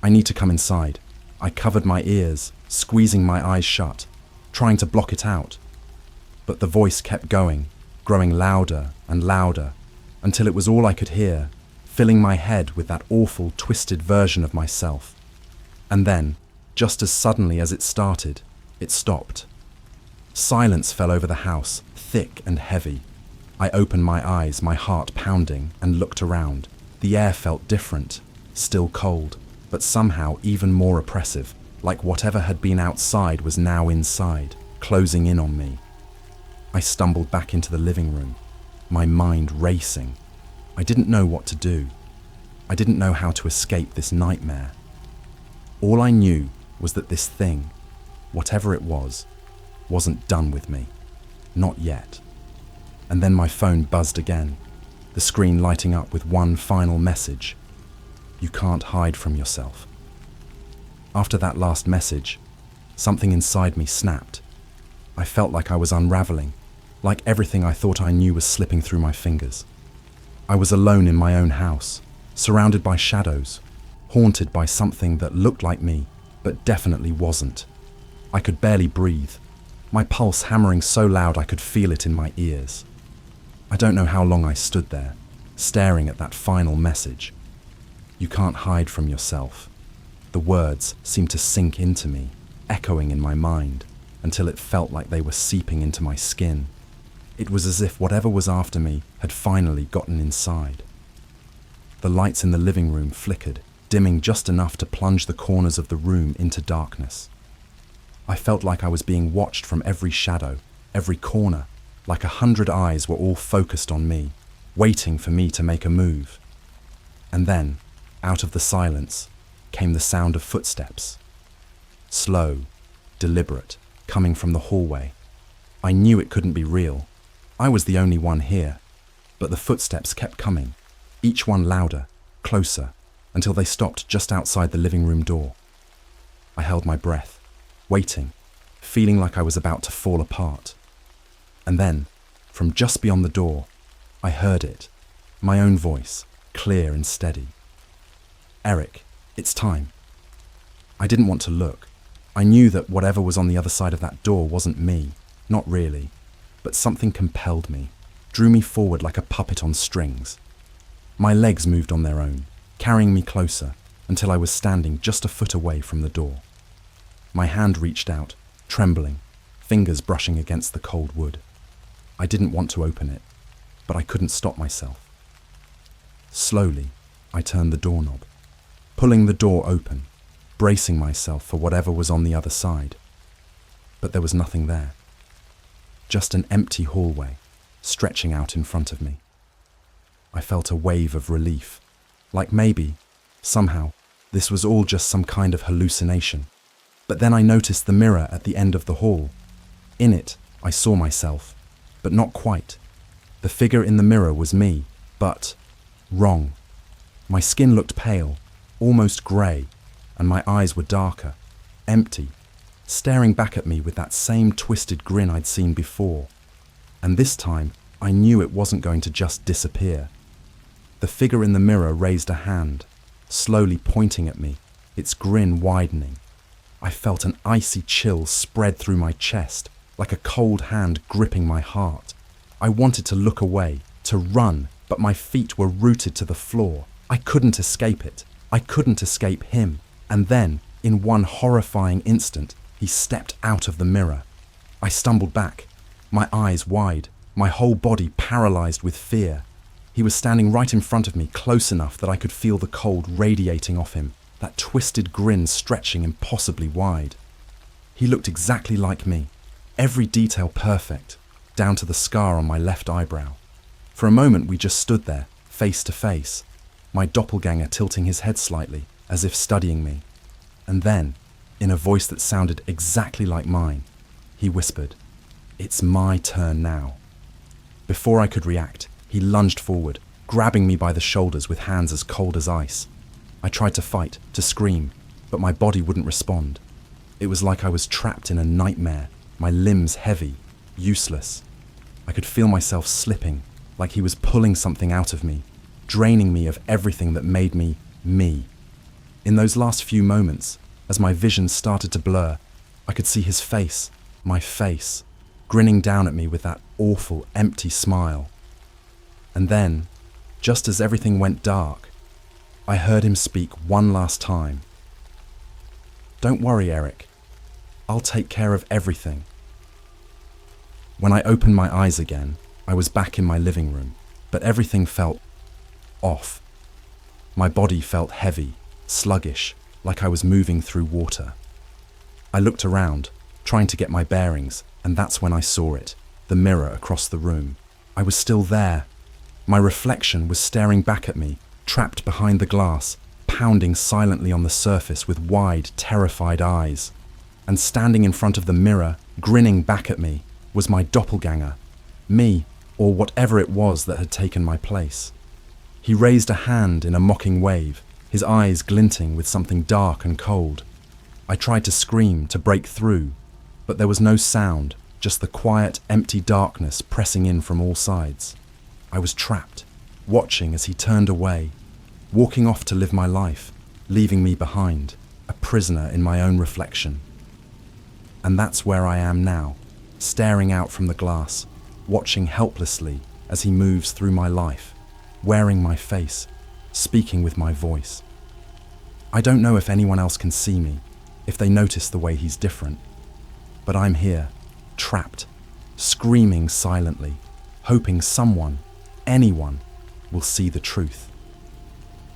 Speaker 1: I need to come inside." I covered my ears, squeezing my eyes shut, trying to block it out. But the voice kept going, growing louder and louder, until it was all I could hear, filling my head with that awful, twisted version of myself. And then, just as suddenly as it started, it stopped. Silence fell over the house, thick and heavy. I opened my eyes, my heart pounding, and looked around. The air felt different, still cold, but somehow even more oppressive, like whatever had been outside was now inside, closing in on me. I stumbled back into the living room, my mind racing. I didn't know what to do. I didn't know how to escape this nightmare. All I knew was that this thing, whatever it was, wasn't done with me. Not yet. And then my phone buzzed again, the screen lighting up with one final message. "You can't hide from yourself." After that last message, something inside me snapped. I felt like I was unraveling, like everything I thought I knew was slipping through my fingers. I was alone in my own house, surrounded by shadows, haunted by something that looked like me, but definitely wasn't. I could barely breathe, my pulse hammering so loud I could feel it in my ears. I don't know how long I stood there, staring at that final message. "You can't hide from yourself." The words seemed to sink into me, echoing in my mind, until it felt like they were seeping into my skin. It was as if whatever was after me had finally gotten inside. The lights in the living room flickered, dimming just enough to plunge the corners of the room into darkness. I felt like I was being watched from every shadow, every corner, like 100 eyes were all focused on me, waiting for me to make a move. And then, out of the silence, came the sound of footsteps. Slow, deliberate, coming from the hallway. I knew it couldn't be real. I was the only one here, but the footsteps kept coming, each one louder, closer, until they stopped just outside the living room door. I held my breath, waiting, feeling like I was about to fall apart. And then, from just beyond the door, I heard it, my own voice, clear and steady. "Eric, it's time." I didn't want to look. I knew that whatever was on the other side of that door wasn't me, not really, but something compelled me, drew me forward like a puppet on strings. My legs moved on their own, carrying me closer, until I was standing just a foot away from the door. My hand reached out, trembling, fingers brushing against the cold wood. I didn't want to open it, but I couldn't stop myself. Slowly, I turned the doorknob, pulling the door open, bracing myself for whatever was on the other side. But there was nothing there. Just an empty hallway, stretching out in front of me. I felt a wave of relief, like maybe, somehow, this was all just some kind of hallucination. But then I noticed the mirror at the end of the hall. In it, I saw myself, but not quite. The figure in the mirror was me, but wrong. My skin looked pale, almost grey, and my eyes were darker, empty, staring back at me with that same twisted grin I'd seen before. And this time, I knew it wasn't going to just disappear. The figure in the mirror raised a hand, slowly pointing at me, its grin widening. I felt an icy chill spread through my chest, like a cold hand gripping my heart. I wanted to look away, to run, but my feet were rooted to the floor. I couldn't escape it. I couldn't escape him. And then, in one horrifying instant, he stepped out of the mirror. I stumbled back, my eyes wide, my whole body paralyzed with fear. He was standing right in front of me, close enough that I could feel the cold radiating off him, that twisted grin stretching impossibly wide. He looked exactly like me, every detail perfect, down to the scar on my left eyebrow. For a moment we just stood there, face to face, my doppelganger tilting his head slightly, as if studying me. And then, in a voice that sounded exactly like mine, he whispered, "It's my turn now." Before I could react, he lunged forward, grabbing me by the shoulders with hands as cold as ice. I tried to fight, to scream, but my body wouldn't respond. It was like I was trapped in a nightmare, my limbs heavy, useless. I could feel myself slipping, like he was pulling something out of me, draining me of everything that made me, me. In those last few moments, as my vision started to blur, I could see his face, my face, grinning down at me with that awful, empty smile. And then, just as everything went dark, I heard him speak one last time. "Don't worry, Eric. I'll take care of everything." When I opened my eyes again, I was back in my living room, but everything felt off. My body felt heavy, sluggish, like I was moving through water. I looked around, trying to get my bearings, and that's when I saw it, the mirror across the room. I was still there. My reflection was staring back at me, trapped behind the glass, pounding silently on the surface with wide, terrified eyes. And standing in front of the mirror, grinning back at me, was my doppelganger, me, or whatever it was that had taken my place. He raised a hand in a mocking wave, his eyes glinting with something dark and cold. I tried to scream, to break through, but there was no sound, just the quiet, empty darkness pressing in from all sides. I was trapped, watching as he turned away, walking off to live my life, leaving me behind, a prisoner in my own reflection. And that's where I am now, staring out from the glass, watching helplessly as he moves through my life, wearing my face, speaking with my voice. I don't know if anyone else can see me, if they notice the way he's different, but I'm here, trapped, screaming silently, hoping someone, anyone, will see the truth.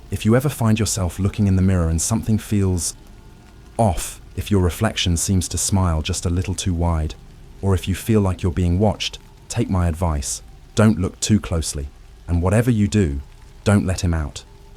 Speaker 1: If you ever find yourself looking in the mirror and something feels off, if your reflection seems to smile just a little too wide, or if you feel like you're being watched, take my advice. Don't look too closely, and whatever you do, don't let him out.